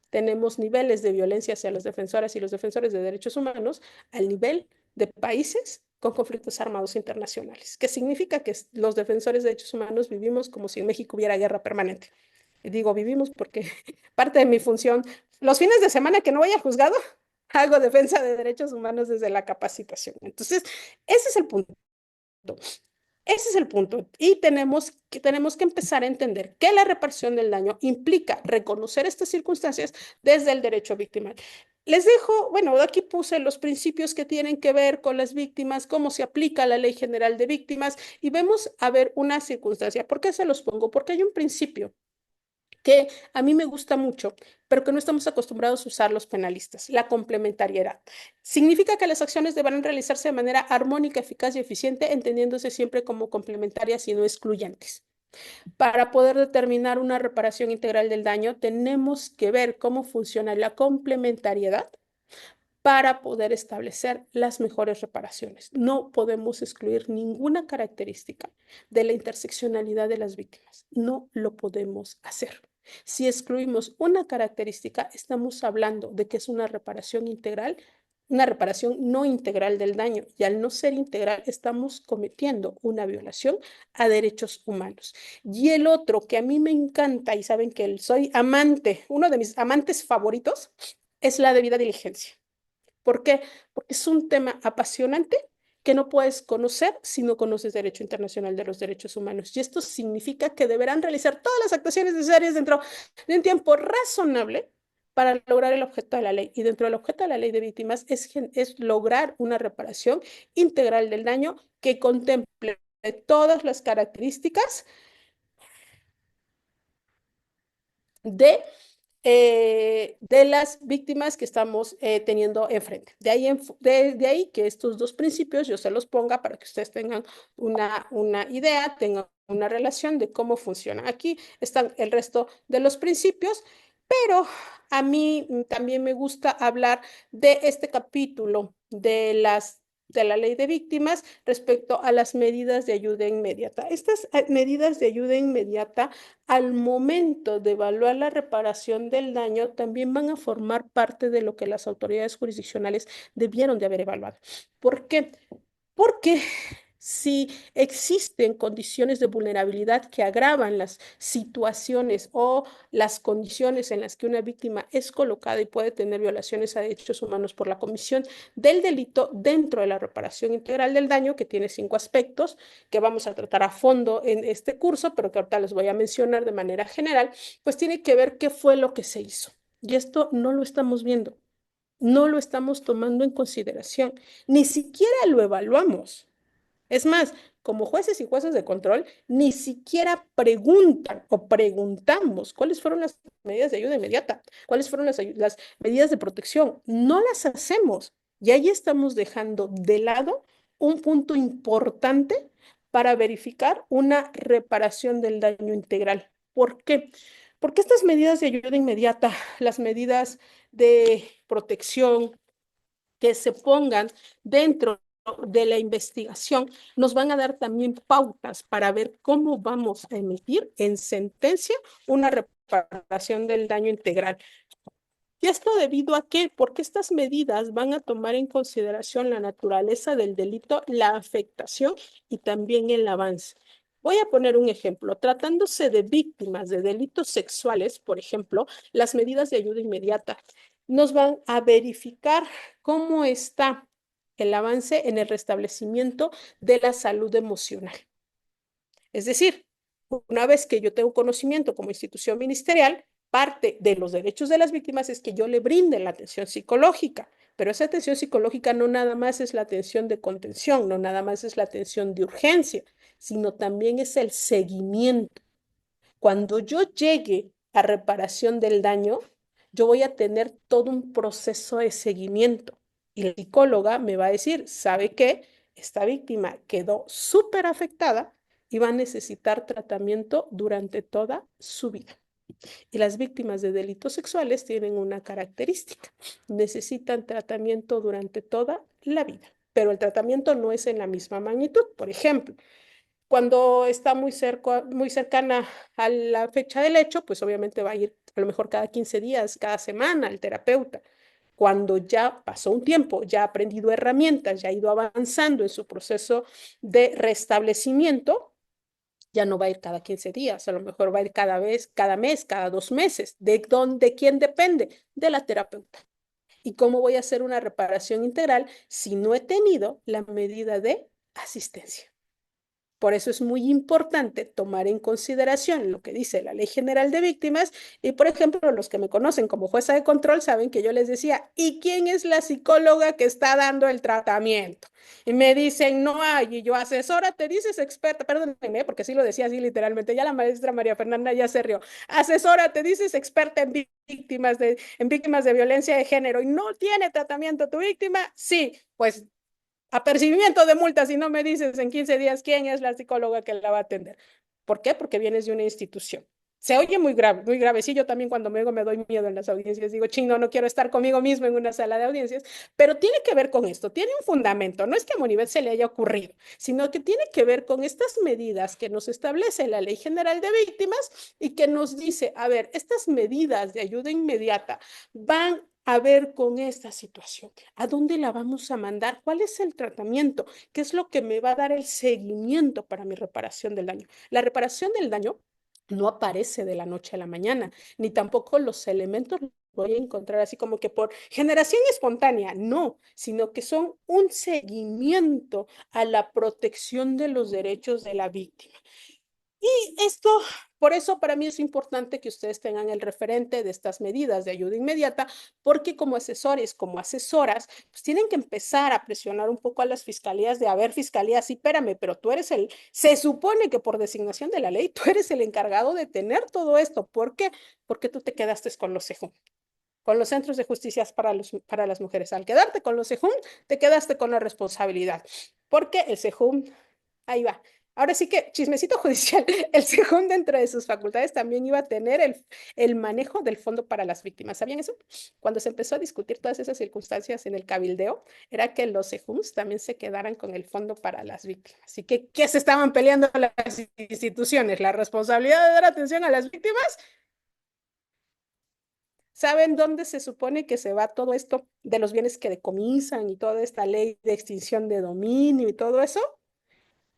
Tenemos niveles de violencia hacia las defensoras y los defensores de derechos humanos al nivel de países con conflictos armados internacionales, que significa que los defensores de derechos humanos vivimos como si en México hubiera guerra permanente. Y digo vivimos porque parte de mi función, los fines de semana que no voy a juzgado, hago defensa de derechos humanos desde la capacitación. Entonces, ese es el punto. Ese es el punto. Y tenemos que empezar a entender que la reparación del daño implica reconocer estas circunstancias desde el derecho victimal. Les dejo, bueno, aquí puse los principios que tienen que ver con las víctimas, cómo se aplica la Ley General de Víctimas y vemos a ver una circunstancia. ¿Por qué se los pongo? Porque hay un principio que a mí me gusta mucho, pero que no estamos acostumbrados a usar los penalistas, la complementariedad. Significa que las acciones deberán realizarse de manera armónica, eficaz y eficiente, entendiéndose siempre como complementarias y no excluyentes. Para poder determinar una reparación integral del daño, tenemos que ver cómo funciona la complementariedad para poder establecer las mejores reparaciones. No podemos excluir ninguna característica de la interseccionalidad de las víctimas. No lo podemos hacer. Si excluimos una característica, estamos hablando de que es una reparación integral, una reparación no integral del daño. Y al no ser integral, estamos cometiendo una violación a derechos humanos. Y el otro que a mí me encanta, y saben que soy amante, uno de mis amantes favoritos, es la debida diligencia. ¿Por qué? Porque es un tema apasionante que no puedes conocer si no conoces Derecho Internacional de los Derechos Humanos. Y esto significa que deberán realizar todas las actuaciones necesarias dentro de un tiempo razonable para lograr el objeto de la ley. Y dentro del objeto de la ley de víctimas es lograr una reparación integral del daño que contemple todas las características de de las víctimas que estamos teniendo enfrente. De ahí que estos dos principios yo se los ponga para que ustedes tengan una idea, tengan una relación de cómo funciona. Aquí están el resto de los principios, pero a mí también me gusta hablar de este capítulo de la ley de víctimas respecto a las medidas de ayuda inmediata. Estas medidas de ayuda inmediata al momento de evaluar la reparación del daño, también van a formar parte de lo que las autoridades jurisdiccionales debieron de haber evaluado. ¿Por qué? Porque si existen condiciones de vulnerabilidad que agravan las situaciones o las condiciones en las que una víctima es colocada y puede tener violaciones a derechos humanos por la comisión del delito dentro de la reparación integral del daño, que tiene 5 aspectos que vamos a tratar a fondo en este curso, pero que ahorita les voy a mencionar de manera general, pues tiene que ver qué fue lo que se hizo. Y esto no lo estamos viendo, no lo estamos tomando en consideración, ni siquiera lo evaluamos. Es más, como jueces y jueces de control, ni siquiera preguntan o preguntamos cuáles fueron las medidas de ayuda inmediata, cuáles fueron las medidas de protección. No las hacemos. Y ahí estamos dejando de lado un punto importante para verificar una reparación del daño integral. ¿Por qué? Porque estas medidas de ayuda inmediata, las medidas de protección, que se pongan dentro de la investigación, nos van a dar también pautas para ver cómo vamos a emitir en sentencia una reparación del daño integral. ¿Y esto debido a qué? Porque estas medidas van a tomar en consideración la naturaleza del delito, la afectación y también el avance. Voy a poner un ejemplo. Tratándose de víctimas de delitos sexuales, por ejemplo, las medidas de ayuda inmediata nos van a verificar cómo está el avance en el restablecimiento de la salud emocional. Es decir, una vez que yo tengo conocimiento como institución ministerial, parte de los derechos de las víctimas es que yo le brinde la atención psicológica, pero esa atención psicológica no nada más es la atención de contención, no nada más es la atención de urgencia, sino también es el seguimiento. Cuando yo llegue a reparación del daño, yo voy a tener todo un proceso de seguimiento y la psicóloga me va a decir, ¿sabe qué? Esta víctima quedó súper afectada y va a necesitar tratamiento durante toda su vida. Y las víctimas de delitos sexuales tienen una característica, necesitan tratamiento durante toda la vida, pero el tratamiento no es en la misma magnitud. Por ejemplo, cuando está muy cercana a la fecha del hecho, pues obviamente va a ir a lo mejor cada 15 días, cada semana al terapeuta. Cuando ya pasó un tiempo, ya ha aprendido herramientas, ya ha ido avanzando en su proceso de restablecimiento, ya no va a ir cada 15 días, a lo mejor va a ir cada vez, cada mes, cada 2 meses. ¿De quién depende? De la terapeuta. ¿Y cómo voy a hacer una reparación integral si no he tenido la medida de asistencia? Por eso es muy importante tomar en consideración lo que dice la Ley General de Víctimas y, por ejemplo, los que me conocen como jueza de control saben que yo les decía, ¿y quién es la psicóloga que está dando el tratamiento? Y me dicen, no hay, y yo, asesora, te dices experta, perdónenme, porque sí lo decía así literalmente, ya la maestra María Fernanda ya se rió, asesora, te dices experta en víctimas de violencia de género y no tiene tratamiento tu víctima, sí, pues apercibimiento de multas y no me dices en 15 días quién es la psicóloga que la va a atender. ¿Por qué? Porque vienes de una institución. Se oye muy grave, muy grave. Sí, yo también cuando me doy miedo en las audiencias, digo, ching, no, no quiero estar conmigo mismo en una sala de audiencias, pero tiene que ver con esto, tiene un fundamento. No es que a Monivet se le haya ocurrido, sino que tiene que ver con estas medidas que nos establece la Ley General de Víctimas y que nos dice, a ver, estas medidas de ayuda inmediata van a ver con esta situación. ¿A dónde la vamos a mandar? ¿Cuál es el tratamiento? ¿Qué es lo que me va a dar el seguimiento para mi reparación del daño? La reparación del daño no aparece de la noche a la mañana, ni tampoco los elementos los voy a encontrar así como que por generación espontánea, no, sino que son un seguimiento a la protección de los derechos de la víctima. Y esto, Por eso para mí es importante que ustedes tengan el referente de estas medidas de ayuda inmediata, porque como asesores, como asesoras, pues tienen que empezar a presionar un poco a las fiscalías de, a ver, fiscalía, sí, espérame, pero tú eres se supone que por designación de la ley, tú eres el encargado de tener todo esto. ¿Por qué? Porque tú te quedaste con los CEJUM, con los centros de justicia para las mujeres. Al quedarte con los CEJUM, te quedaste con la responsabilidad, porque el CEJUM, ahí va. Ahora sí que, chismecito judicial, el CEJUM dentro de sus facultades también iba a tener el manejo del fondo para las víctimas. ¿Sabían eso? Cuando se empezó a discutir todas esas circunstancias en el cabildeo, era que los CEJUMs también se quedaran con el fondo para las víctimas. Así que, ¿qué se estaban peleando las instituciones? ¿La responsabilidad de dar atención a las víctimas? ¿Saben dónde se supone que se va todo esto de los bienes que decomisan y toda esta ley de extinción de dominio y todo eso?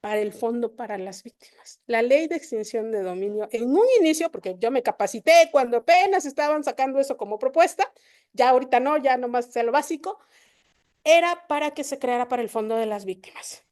Para el fondo para las víctimas. La ley de extinción de dominio, en un inicio, porque yo me capacité cuando apenas estaban sacando eso como propuesta, ya ahorita no, ya nomás es lo básico, era para que se creara para el fondo de las víctimas.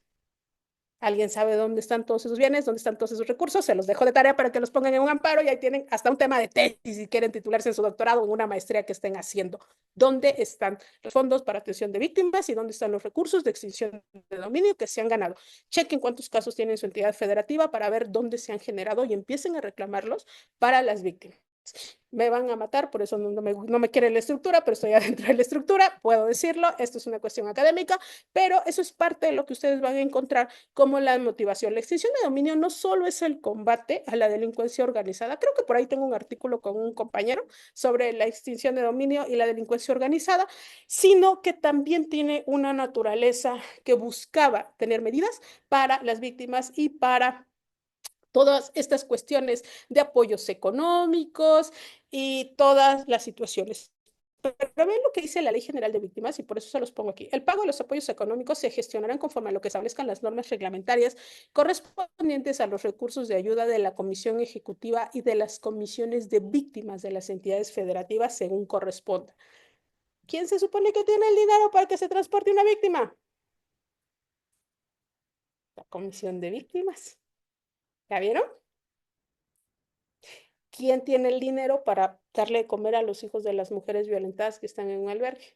¿Alguien sabe dónde están todos esos bienes, dónde están todos esos recursos? Se los dejo de tarea para que los pongan en un amparo y ahí tienen hasta un tema de tesis si quieren titularse en su doctorado o en una maestría que estén haciendo. ¿Dónde están los fondos para atención de víctimas y dónde están los recursos de extinción de dominio que se han ganado? Chequen cuántos casos tiene su entidad federativa para ver dónde se han generado y empiecen a reclamarlos para las víctimas. Me van a matar, por eso no me quiere la estructura, pero estoy adentro de la estructura, puedo decirlo, esto es una cuestión académica, pero eso es parte de lo que ustedes van a encontrar como la motivación. La extinción de dominio no solo es el combate a la delincuencia organizada, creo que por ahí tengo un artículo con un compañero sobre la extinción de dominio y la delincuencia organizada, sino que también tiene una naturaleza que buscaba tener medidas para las víctimas y para todas estas cuestiones de apoyos económicos y todas las situaciones. Pero ven lo que dice la Ley General de Víctimas y por eso se los pongo aquí. El pago de los apoyos económicos se gestionarán conforme a lo que establezcan las normas reglamentarias correspondientes a los recursos de ayuda de la Comisión Ejecutiva y de las comisiones de víctimas de las entidades federativas según corresponda. ¿Quién se supone que tiene el dinero para que se transporte una víctima? La Comisión de Víctimas. ¿Ya vieron? ¿Quién tiene el dinero para darle de comer a los hijos de las mujeres violentadas que están en un albergue?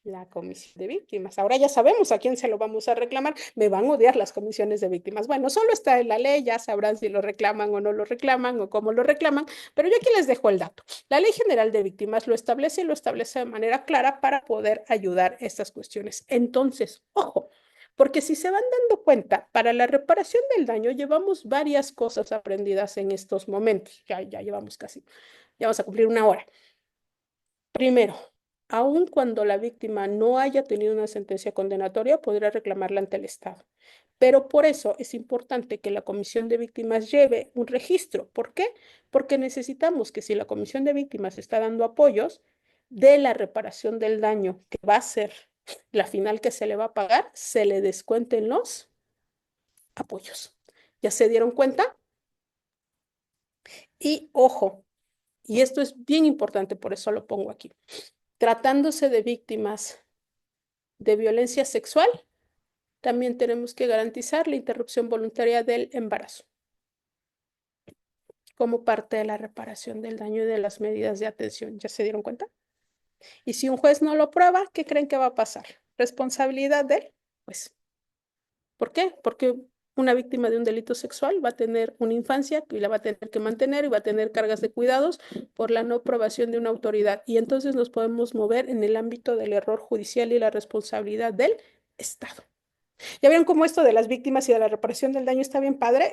La comisión de víctimas. Ahora ya sabemos a quién se lo vamos a reclamar. Me van a odiar las comisiones de víctimas. Bueno, solo está en la ley, ya sabrán si lo reclaman o no lo reclaman o cómo lo reclaman, pero yo aquí les dejo el dato. La Ley General de Víctimas lo establece y lo establece de manera clara para poder ayudar a estas cuestiones. Entonces, ojo, porque si se van dando cuenta, para la reparación del daño llevamos varias cosas aprendidas en estos momentos. Ya llevamos casi, ya vamos a cumplir una hora. Primero, aun cuando la víctima no haya tenido una sentencia condenatoria, podrá reclamarla ante el Estado. Pero por eso es importante que la Comisión de Víctimas lleve un registro. ¿Por qué? Porque necesitamos que si la Comisión de Víctimas está dando apoyos de la reparación del daño que va a ser la final que se le va a pagar, se le descuenten los apoyos. ¿Ya se dieron cuenta? Y ojo, y esto es bien importante, por eso lo pongo aquí. Tratándose de víctimas de violencia sexual, también tenemos que garantizar la interrupción voluntaria del embarazo como parte de la reparación del daño y de las medidas de atención. ¿Ya se dieron cuenta? Y si un juez no lo prueba, ¿qué creen que va a pasar? ¿Responsabilidad de él? Pues, ¿por qué? Porque una víctima de un delito sexual va a tener una infancia y la va a tener que mantener y va a tener cargas de cuidados por la no aprobación de una autoridad. Y entonces nos podemos mover en el ámbito del error judicial y la responsabilidad del Estado. ¿Ya vieron cómo esto de las víctimas y de la reparación del daño está bien padre?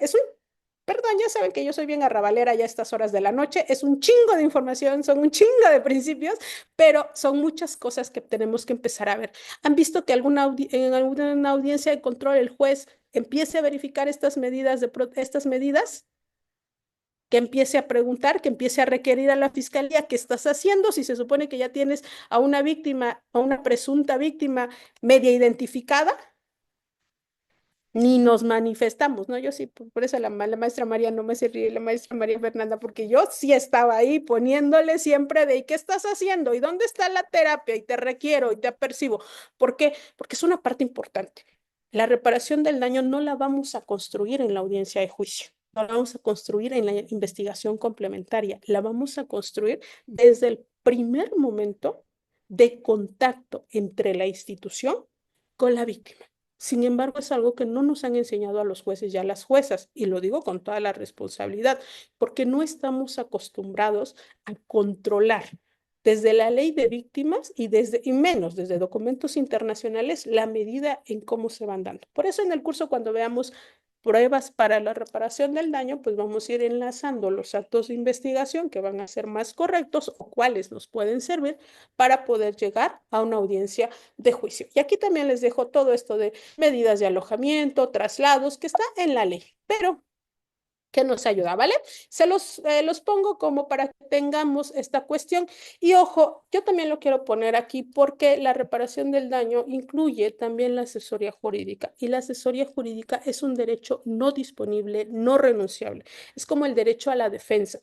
Perdón, ya saben que yo soy bien arrabalera ya a estas horas de la noche, es un chingo de información, son un chingo de principios, pero son muchas cosas que tenemos que empezar a ver. ¿Han visto que en alguna audiencia de control el juez empiece a verificar estas medidas? Que empiece a preguntar, que empiece a requerir a la fiscalía qué estás haciendo si se supone que ya tienes a una víctima, a una presunta víctima media identificada, ni nos manifestamos, ¿no? Yo sí, por eso la maestra María no me se ríe, la maestra María Fernanda, porque yo sí estaba ahí poniéndole siempre de, ¿y qué estás haciendo? ¿Y dónde está la terapia? Y te requiero y te apercibo. ¿Por qué? Porque es una parte importante. La reparación del daño no la vamos a construir en la audiencia de juicio. la vamos a construir en la investigación complementaria, la vamos a construir desde el primer momento de contacto entre la institución con la víctima. Sin embargo, es algo que no nos han enseñado a los jueces y a las juezas, y lo digo con toda la responsabilidad, porque no estamos acostumbrados a controlar desde la ley de víctimas y menos desde documentos internacionales la medida en cómo se van dando. Por eso en el curso cuando veamos pruebas para la reparación del daño, pues vamos a ir enlazando los actos de investigación que van a ser más correctos o cuáles nos pueden servir para poder llegar a una audiencia de juicio. Y aquí también les dejo todo esto de medidas de alojamiento, traslados, que está en la ley, pero que nos ayuda, ¿vale? Los pongo como para que tengamos esta cuestión. Y ojo, yo también lo quiero poner aquí porque la reparación del daño incluye también la asesoría jurídica. Y la asesoría jurídica es un derecho no disponible, no renunciable. Es como el derecho a la defensa.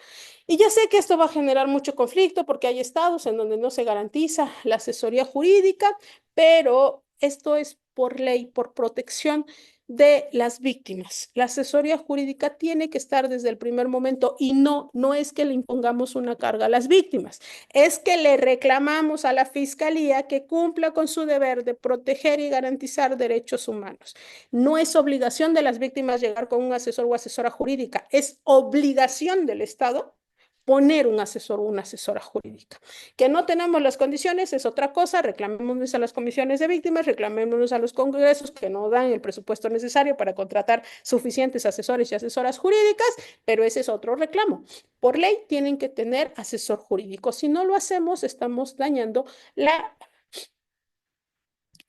Y ya sé que esto va a generar mucho conflicto porque hay estados en donde no se garantiza la asesoría jurídica, pero esto es por ley, por protección de las víctimas. La asesoría jurídica tiene que estar desde el primer momento y no es que le impongamos una carga a las víctimas, es que le reclamamos a la fiscalía que cumpla con su deber de proteger y garantizar derechos humanos. No es obligación de las víctimas llegar con un asesor o asesora jurídica, es obligación del Estado poner un asesor o una asesora jurídica. Que no tenemos las condiciones es otra cosa, reclamémonos a las comisiones de víctimas, reclamémonos a los congresos que no dan el presupuesto necesario para contratar suficientes asesores y asesoras jurídicas, pero ese es otro reclamo. Por ley tienen que tener asesor jurídico. Si no lo hacemos, estamos dañando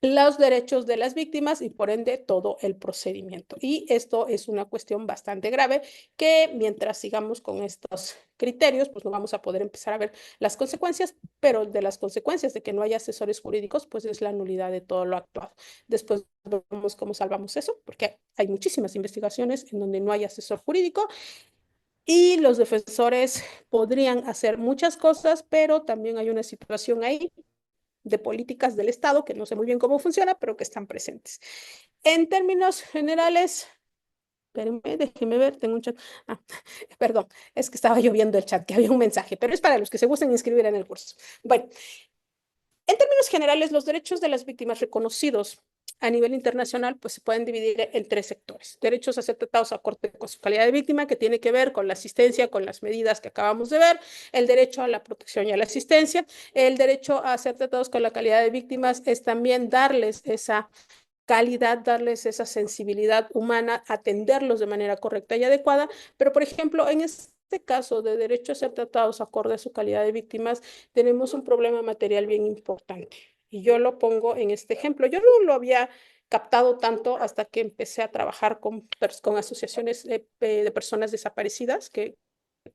los derechos de las víctimas y por ende todo el procedimiento. Y esto es una cuestión bastante grave que mientras sigamos con estos criterios, pues no vamos a poder empezar a ver las consecuencias, pero de las consecuencias de que no haya asesores jurídicos, pues es la nulidad de todo lo actuado. Después vemos cómo salvamos eso, porque hay muchísimas investigaciones en donde no hay asesor jurídico y los defensores podrían hacer muchas cosas, pero también hay una situación ahí de políticas del Estado, que no sé muy bien cómo funciona, pero que están presentes. En términos generales, espérenme, déjenme ver, tengo un chat. Ah, perdón, es que estaba lloviendo el chat, que había un mensaje, pero es para los que se gusten inscribir en el curso. Bueno, en términos generales, los derechos de las víctimas reconocidos a nivel internacional pues se pueden dividir en tres sectores. Derechos a ser tratados acorde con su calidad de víctima, que tiene que ver con la asistencia, con las medidas que acabamos de ver, el derecho a la protección y a la asistencia. El derecho a ser tratados con la calidad de víctimas es también darles esa calidad, darles esa sensibilidad humana, atenderlos de manera correcta y adecuada. Pero, por ejemplo, en este caso de derecho a ser tratados acorde a su calidad de víctimas, tenemos un problema material bien importante. Y yo lo pongo en este ejemplo. Yo no lo había captado tanto hasta que empecé a trabajar con asociaciones de personas desaparecidas que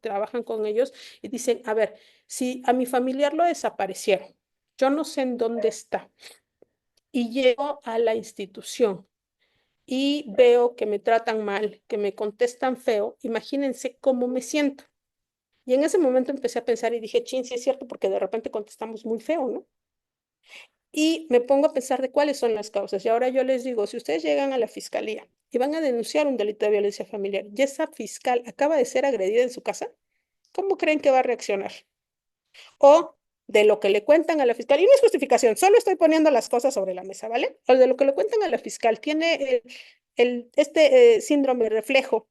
trabajan con ellos y dicen, a ver, si a mi familiar lo desaparecieron, yo no sé en dónde está y llego a la institución y veo que me tratan mal, que me contestan feo, imagínense cómo me siento. Y en ese momento empecé a pensar y dije, chin, sí es cierto, porque de repente contestamos muy feo, ¿no? Y me pongo a pensar de cuáles son las causas. Y ahora yo les digo, si ustedes llegan a la fiscalía y van a denunciar un delito de violencia familiar y esa fiscal acaba de ser agredida en su casa, ¿cómo creen que va a reaccionar? O de lo que le cuentan a la fiscal, y no es justificación, solo estoy poniendo las cosas sobre la mesa, ¿vale? O de lo que le cuentan a la fiscal, tiene este síndrome reflejo,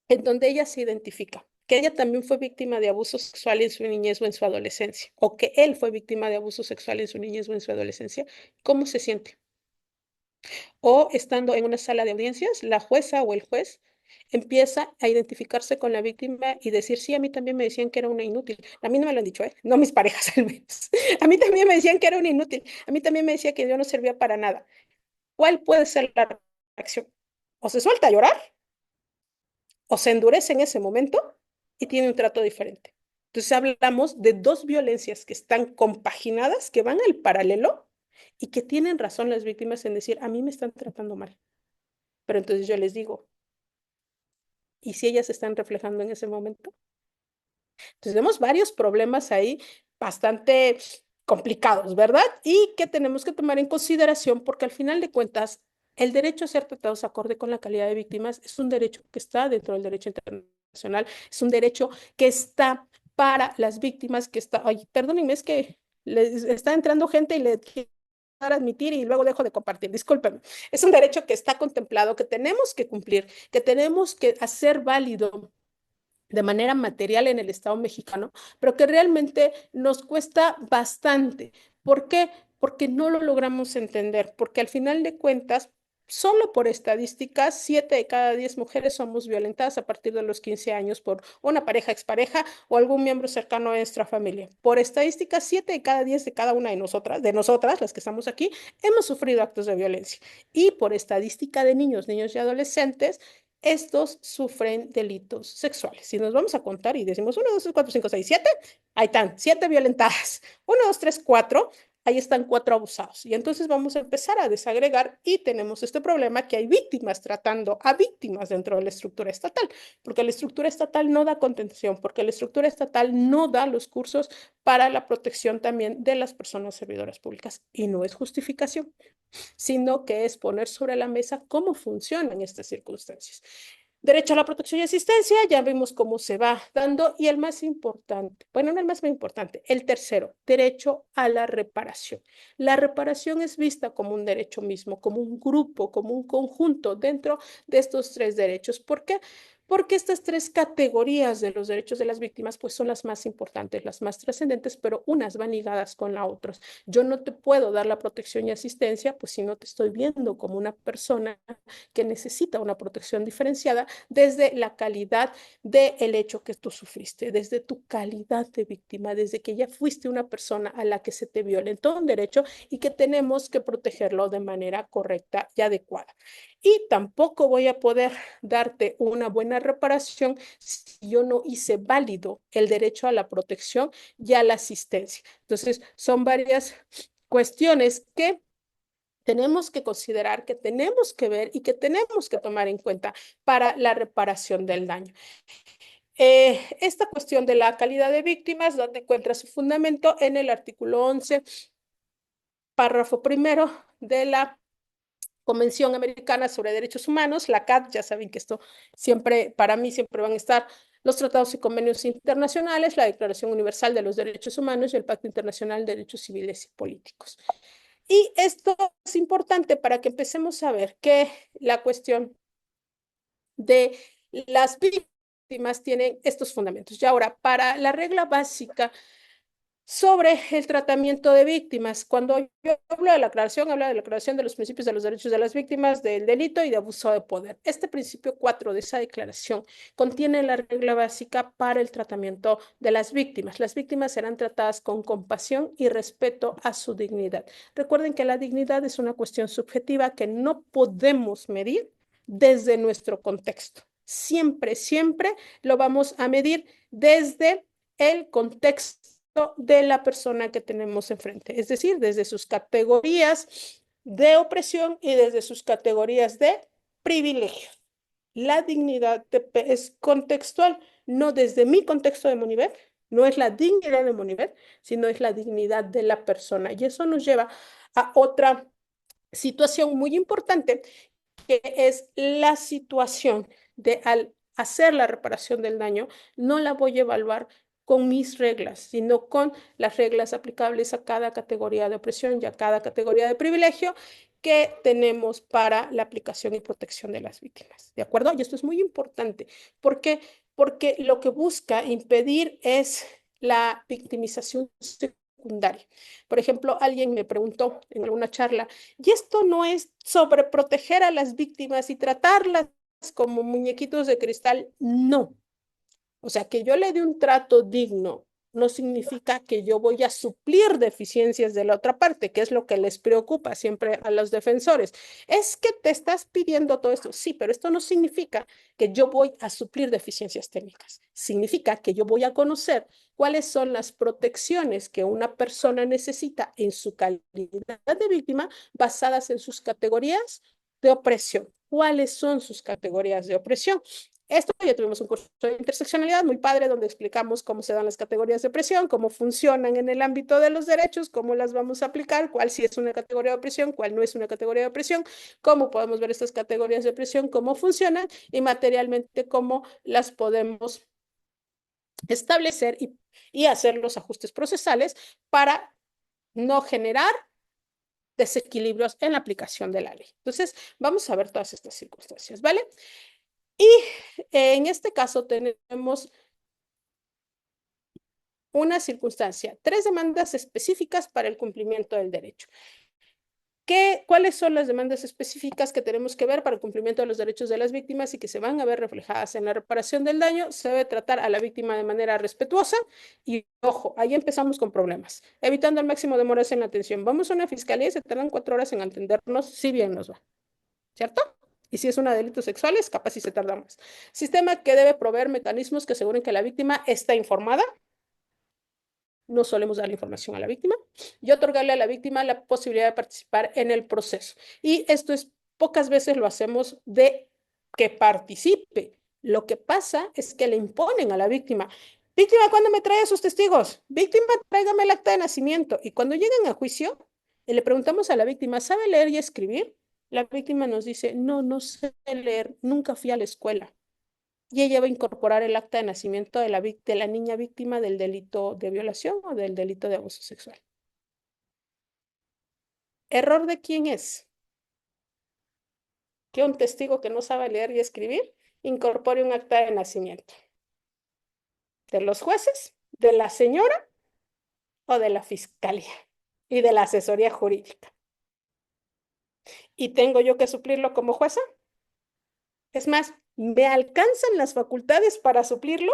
en donde ella se identifica que ella también fue víctima de abuso sexual en su niñez o en su adolescencia, o que él fue víctima de abuso sexual en su niñez o en su adolescencia, ¿cómo se siente? O estando en una sala de audiencias, la jueza o el juez empieza a identificarse con la víctima y decir, sí, a mí también me decían que era una inútil. A mí no me lo han dicho, ¿eh? No mis parejas al menos. A mí también me decían que era una inútil. A mí también me decía que yo no servía para nada. ¿Cuál puede ser la reacción? O se suelta a llorar, o se endurece en ese momento y tiene un trato diferente. Entonces hablamos de dos violencias que están compaginadas, que van al paralelo y que tienen razón las víctimas en decir, a mí me están tratando mal. Pero entonces yo les digo, ¿y si ellas se están reflejando en ese momento? Entonces vemos varios problemas ahí bastante complicados, ¿verdad? Y que tenemos que tomar en consideración porque al final de cuentas El derecho a ser tratados acorde con la calidad de víctimas es un derecho que está dentro del derecho internacional, es un derecho que está para las víctimas, que está, ay, perdónenme, es que les está entrando gente y le quiero admitir y luego dejo de compartir, discúlpenme. Es un derecho que está contemplado, que tenemos que cumplir, que tenemos que hacer válido de manera material en el Estado mexicano, pero que realmente nos cuesta bastante. ¿Por qué? Porque no lo logramos entender, porque al final de cuentas, solo por estadísticas, 7 de cada 10 mujeres somos violentadas a partir de los 15 años por una pareja, expareja o algún miembro cercano a nuestra familia. Por estadísticas, 7 de cada 10 de cada una de nosotras, las que estamos aquí, hemos sufrido actos de violencia. Y por estadística de niños, niños y adolescentes, estos sufren delitos sexuales. Si nos vamos a contar y decimos 1, 2, 3, 4, 5, 6, 7, ahí están, 7 violentadas. 1, 2, 3, 4, ahí están 4 abusados. Y entonces vamos a empezar a desagregar y tenemos este problema que hay víctimas tratando a víctimas dentro de la estructura estatal, porque la estructura estatal no da contención, porque la estructura estatal no da los cursos para la protección también de las personas servidoras públicas. Y no es justificación, sino que es poner sobre la mesa cómo funcionan estas circunstancias. Derecho a la protección y asistencia, ya vimos cómo se va dando, y el más importante, bueno, no el más importante, el tercero, derecho a la reparación. La reparación es vista como un derecho mismo, como un grupo, como un conjunto dentro de estos 3 derechos. ¿Por qué? Porque estas 3 categorías de los derechos de las víctimas pues son las más importantes, las más trascendentes, pero unas van ligadas con las otras. Yo no te puedo dar la protección y asistencia pues si no te estoy viendo como una persona que necesita una protección diferenciada desde la calidad del hecho que tú sufriste, desde tu calidad de víctima, desde que ya fuiste una persona a la que se te violentó un derecho y que tenemos que protegerlo de manera correcta y adecuada. Y tampoco voy a poder darte una buena reparación si yo no hice válido el derecho a la protección y a la asistencia. Entonces, son varias cuestiones que tenemos que considerar, que tenemos que ver y que tenemos que tomar en cuenta para la reparación del daño. Esta cuestión de la calidad de víctimas, donde encuentra su fundamento en el artículo 11, párrafo primero de la Convención Americana sobre Derechos Humanos, la CAT. Ya saben que esto siempre, para mí, siempre van a estar los tratados y convenios internacionales, la Declaración Universal de los Derechos Humanos y el Pacto Internacional de Derechos Civiles y Políticos. Y esto es importante para que empecemos a ver que la cuestión de las víctimas tiene estos fundamentos. Y ahora, para la regla básica sobre el tratamiento de víctimas, cuando yo hablo de la aclaración, hablo de la aclaración de los principios de los derechos de las víctimas, del delito y de abuso de poder. Este principio 4 de esa declaración contiene la regla básica para el tratamiento de las víctimas. Las víctimas serán tratadas con compasión y respeto a su dignidad. Recuerden que la dignidad es una cuestión subjetiva que no podemos medir desde nuestro contexto. Siempre, siempre lo vamos a medir desde el contexto de la persona que tenemos enfrente, es decir, desde sus categorías de opresión y desde sus categorías de privilegio. La dignidad es contextual, no desde mi contexto de Moniver, no es la dignidad de Moniver, sino es la dignidad de la persona. Y eso nos lleva a otra situación muy importante, que es la situación de al hacer la reparación del daño, no la voy a evaluar con mis reglas, sino con las reglas aplicables a cada categoría de opresión y a cada categoría de privilegio que tenemos para la aplicación y protección de las víctimas. ¿De acuerdo? Y esto es muy importante. ¿Por qué? Porque lo que busca impedir es la victimización secundaria. Por ejemplo, alguien me preguntó en alguna charla, y esto no es sobre proteger a las víctimas y tratarlas como muñequitos de cristal, no. O sea, que yo le dé un trato digno no significa que yo voy a suplir deficiencias de la otra parte, que es lo que les preocupa siempre a los defensores. Es que te estás pidiendo todo esto. Sí, pero esto no significa que yo voy a suplir deficiencias técnicas. Significa que yo voy a conocer cuáles son las protecciones que una persona necesita en su calidad de víctima basadas en sus categorías de opresión. ¿Cuáles son sus categorías de opresión? Esto ya tuvimos un curso de interseccionalidad muy padre donde explicamos cómo se dan las categorías de opresión, cómo funcionan en el ámbito de los derechos, cómo las vamos a aplicar, cuál sí es una categoría de opresión, cuál no es una categoría de opresión, cómo podemos ver estas categorías de opresión, cómo funcionan y materialmente cómo las podemos establecer y hacer los ajustes procesales para no generar desequilibrios en la aplicación de la ley. Entonces, vamos a ver todas estas circunstancias, ¿vale? Y en este caso tenemos una circunstancia, tres demandas específicas para el cumplimiento del derecho. ¿Cuáles son las demandas específicas que tenemos que ver para el cumplimiento de los derechos de las víctimas y que se van a ver reflejadas en la reparación del daño? Se debe tratar a la víctima de manera respetuosa y, ojo, ahí empezamos con problemas, evitando al máximo demoras en la atención. Vamos a una fiscalía y se tardan 4 horas en atendernos, si bien nos va, ¿cierto? Y si es una de delitos sexuales, capaz si se tarda más. Sistema que debe proveer mecanismos que aseguren que la víctima está informada. No solemos dar la información a la víctima y otorgarle a la víctima la posibilidad de participar en el proceso. Y esto es, pocas veces lo hacemos de que participe. Lo que pasa es que le imponen a la víctima. Víctima, ¿cuándo me trae a sus testigos? Víctima, tráigame el acta de nacimiento. Y cuando llegan a juicio, le preguntamos a la víctima, ¿sabe leer y escribir? La víctima nos dice, no, no sé leer, nunca fui a la escuela y ella va a incorporar el acta de nacimiento de la niña víctima del delito de violación o del delito de abuso sexual. ¿Error de quién es? Que un testigo que no sabe leer y escribir incorpore un acta de nacimiento. ¿De los jueces, de la señora o de la fiscalía y de la asesoría jurídica? ¿Y tengo yo que suplirlo como jueza? Es más, ¿me alcanzan las facultades para suplirlo?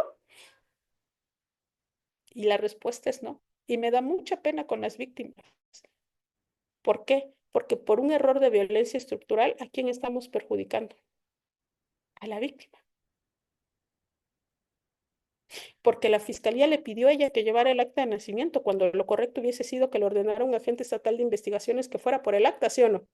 Y la respuesta es no. Y me da mucha pena con las víctimas. ¿Por qué? Porque por un error de violencia estructural, ¿a quién estamos perjudicando? A la víctima. Porque la fiscalía le pidió a ella que llevara el acta de nacimiento, cuando lo correcto hubiese sido que le ordenara a un agente estatal de investigaciones que fuera por el acta, ¿sí o no?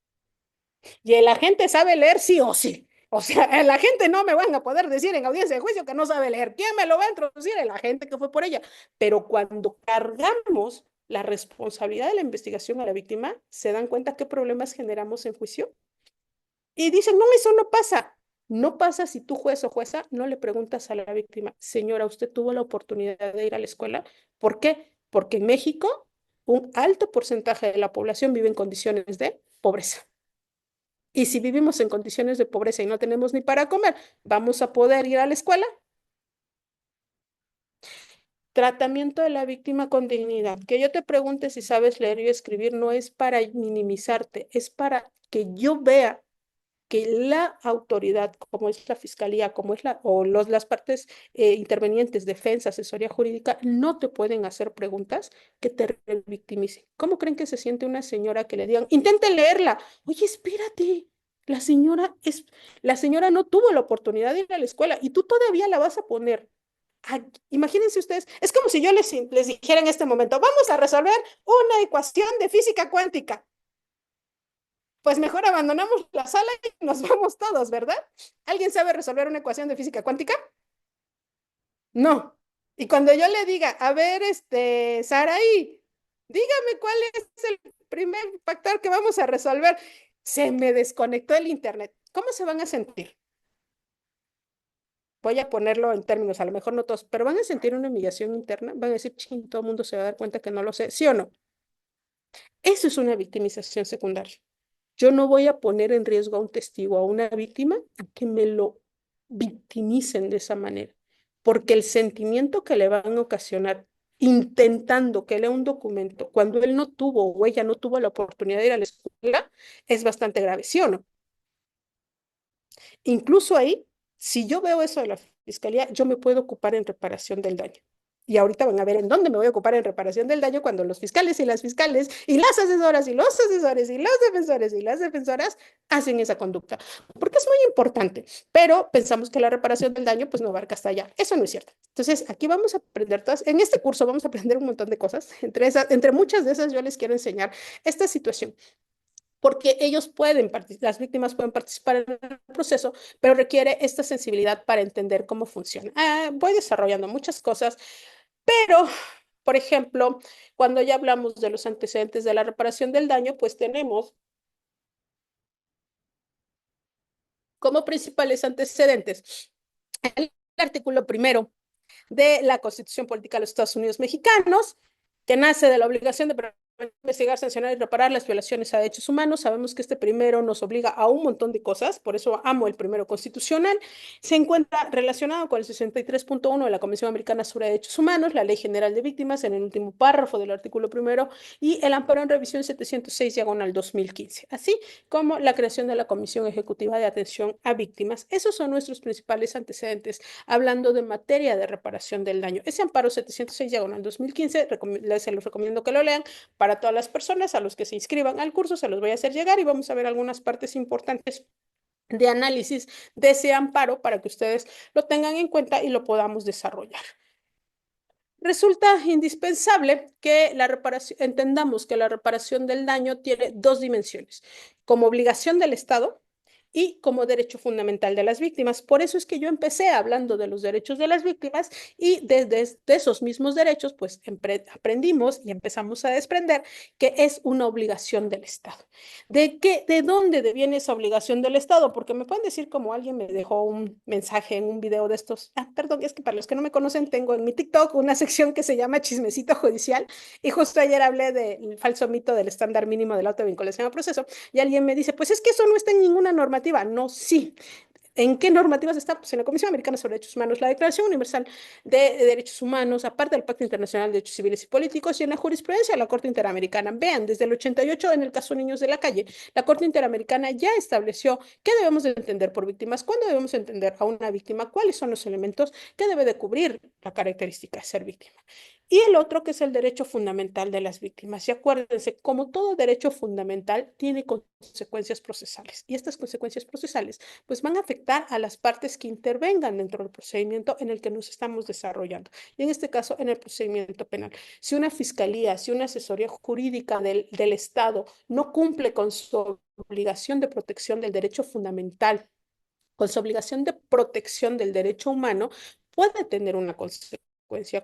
Y el agente sabe leer sí o sí. O sea, el agente no me van a poder decir en audiencia de juicio que no sabe leer. ¿Quién me lo va a introducir? El agente que fue por ella. Pero cuando cargamos la responsabilidad de la investigación a la víctima, ¿se dan cuenta qué problemas generamos en juicio? Y dicen, no, eso no pasa. No pasa si tú, juez o jueza, no le preguntas a la víctima, señora, ¿usted tuvo la oportunidad de ir a la escuela? ¿Por qué? Porque en México un alto porcentaje de la población vive en condiciones de pobreza. Y si vivimos en condiciones de pobreza y no tenemos ni para comer, ¿vamos a poder ir a la escuela? Tratamiento de la víctima con dignidad. Que yo te pregunte si sabes leer y escribir no es para minimizarte, es para que yo vea que la autoridad, como es la fiscalía, como es las partes intervenientes, defensa, asesoría jurídica, no te pueden hacer preguntas que te victimicen. ¿Cómo creen que se siente una señora que le digan, intente leerla? Oye, espérate, la señora no tuvo la oportunidad de ir a la escuela y tú todavía la vas a poner. Imagínense ustedes, es como si yo les dijera en este momento, vamos a resolver una ecuación de física cuántica. Pues mejor abandonamos la sala y nos vamos todos, ¿verdad? ¿Alguien sabe resolver una ecuación de física cuántica? No. Y cuando yo le diga, a ver, Saraí, dígame cuál es el primer factor que vamos a resolver, se me desconectó el internet. ¿Cómo se van a sentir? Voy a ponerlo en términos, a lo mejor no todos, pero van a sentir una humillación interna, van a decir, ching, todo el mundo se va a dar cuenta que no lo sé, ¿sí o no? Eso es una victimización secundaria. Yo no voy a poner en riesgo a un testigo, a una víctima, a que me lo victimicen de esa manera, porque el sentimiento que le van a ocasionar intentando que lea un documento cuando él no tuvo o ella no tuvo la oportunidad de ir a la escuela es bastante grave, ¿sí o no? Incluso ahí, si yo veo eso de la fiscalía, yo me puedo ocupar en reparación del daño. Y ahorita van a ver en dónde me voy a ocupar en reparación del daño cuando los fiscales y las fiscales y las asesoras y los asesores y los defensores y las defensoras hacen esa conducta. Porque es muy importante, pero pensamos que la reparación del daño pues no abarca hasta allá. Eso no es cierto. Entonces, aquí vamos a aprender todas, en este curso vamos a aprender un montón de cosas. Entre muchas de esas yo les quiero enseñar esta situación. porque ellos pueden, las víctimas pueden participar en el proceso, pero requiere esta sensibilidad para entender cómo funciona. Voy desarrollando muchas cosas, pero, por ejemplo, cuando ya hablamos de los antecedentes de la reparación del daño, pues tenemos como principales antecedentes el artículo primero de la Constitución Política de los Estados Unidos Mexicanos, que nace de la obligación de investigar, sancionar y reparar las violaciones a derechos humanos. Sabemos que este primero nos obliga a un montón de cosas, por eso amo el primero constitucional. Se encuentra relacionado con el 63.1 de la Convención Americana sobre Derechos Humanos, la Ley General de Víctimas en el último párrafo del artículo primero y el amparo en revisión 706/2015, así como la creación de la Comisión Ejecutiva de Atención a Víctimas. Esos son nuestros principales antecedentes hablando de materia de reparación del daño. Ese amparo 706/2015, se los recomiendo que lo lean. Para todas las personas a los que se inscriban al curso, se los voy a hacer llegar y vamos a ver algunas partes importantes de análisis de ese amparo para que ustedes lo tengan en cuenta y lo podamos desarrollar. Resulta indispensable que entendamos que la reparación del daño tiene dos dimensiones, como obligación del Estado y como derecho fundamental de las víctimas. Por eso es que yo empecé hablando de los derechos de las víctimas y desde esos mismos derechos, pues aprendimos y empezamos a desprender que es una obligación del Estado. ¿De dónde viene esa obligación del Estado? Porque me pueden decir, como alguien me dejó un mensaje en un video de estos. Perdón, es que para los que no me conocen, tengo en mi TikTok una sección que se llama Chismecito Judicial y justo ayer hablé del falso mito del estándar mínimo de la autovinculación a proceso y alguien me dice, pues es que eso no está en ninguna normativa. No, sí. ¿En qué normativas está? Pues en la Comisión Americana sobre Derechos Humanos, la Declaración Universal de Derechos Humanos, aparte del Pacto Internacional de Derechos Civiles y Políticos y en la jurisprudencia de la Corte Interamericana. Vean, desde el 88 en el caso Niños de la Calle, la Corte Interamericana ya estableció qué debemos de entender por víctimas, cuándo debemos entender a una víctima, cuáles son los elementos que debe de cubrir la característica de ser víctima. Y el otro que es el derecho fundamental de las víctimas. Y acuérdense, como todo derecho fundamental, tiene consecuencias procesales. Y estas consecuencias procesales pues van a afectar a las partes que intervengan dentro del procedimiento en el que nos estamos desarrollando. Y en este caso, en el procedimiento penal. Si una fiscalía, si una asesoría jurídica del Estado no cumple con su obligación de protección del derecho fundamental, con su obligación de protección del derecho humano, puede tener una consecuencia.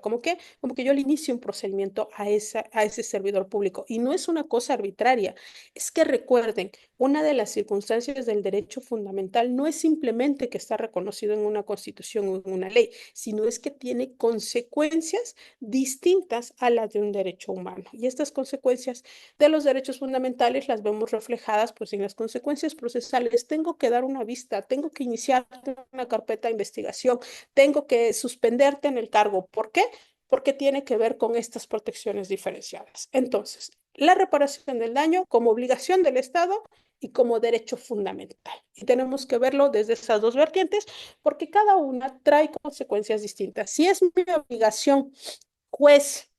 Como que yo le inicio un procedimiento a ese servidor público. Y no es una cosa arbitraria. Es que recuerden, una de las circunstancias del derecho fundamental no es simplemente que está reconocido en una constitución o en una ley, sino es que tiene consecuencias distintas a las de un derecho humano. Y estas consecuencias de los derechos fundamentales las vemos reflejadas pues en las consecuencias procesales. Tengo que dar una vista, tengo que iniciar una carpeta de investigación, tengo que suspenderte en el cargo. ¿Por qué? Porque tiene que ver con estas protecciones diferenciadas. Entonces, la reparación del daño como obligación del Estado y como derecho fundamental. Y tenemos que verlo desde esas dos vertientes porque cada una trae consecuencias distintas. Si es mi obligación, juez,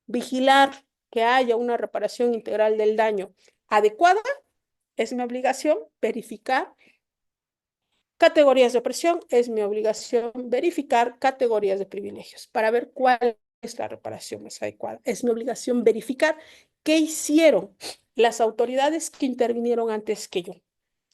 vigilar que haya una reparación integral del daño adecuada, es mi obligación verificar categorías de opresión, es mi obligación verificar categorías de privilegios para ver cuál es la reparación más adecuada. Es mi obligación verificar qué hicieron las autoridades que intervinieron antes que yo.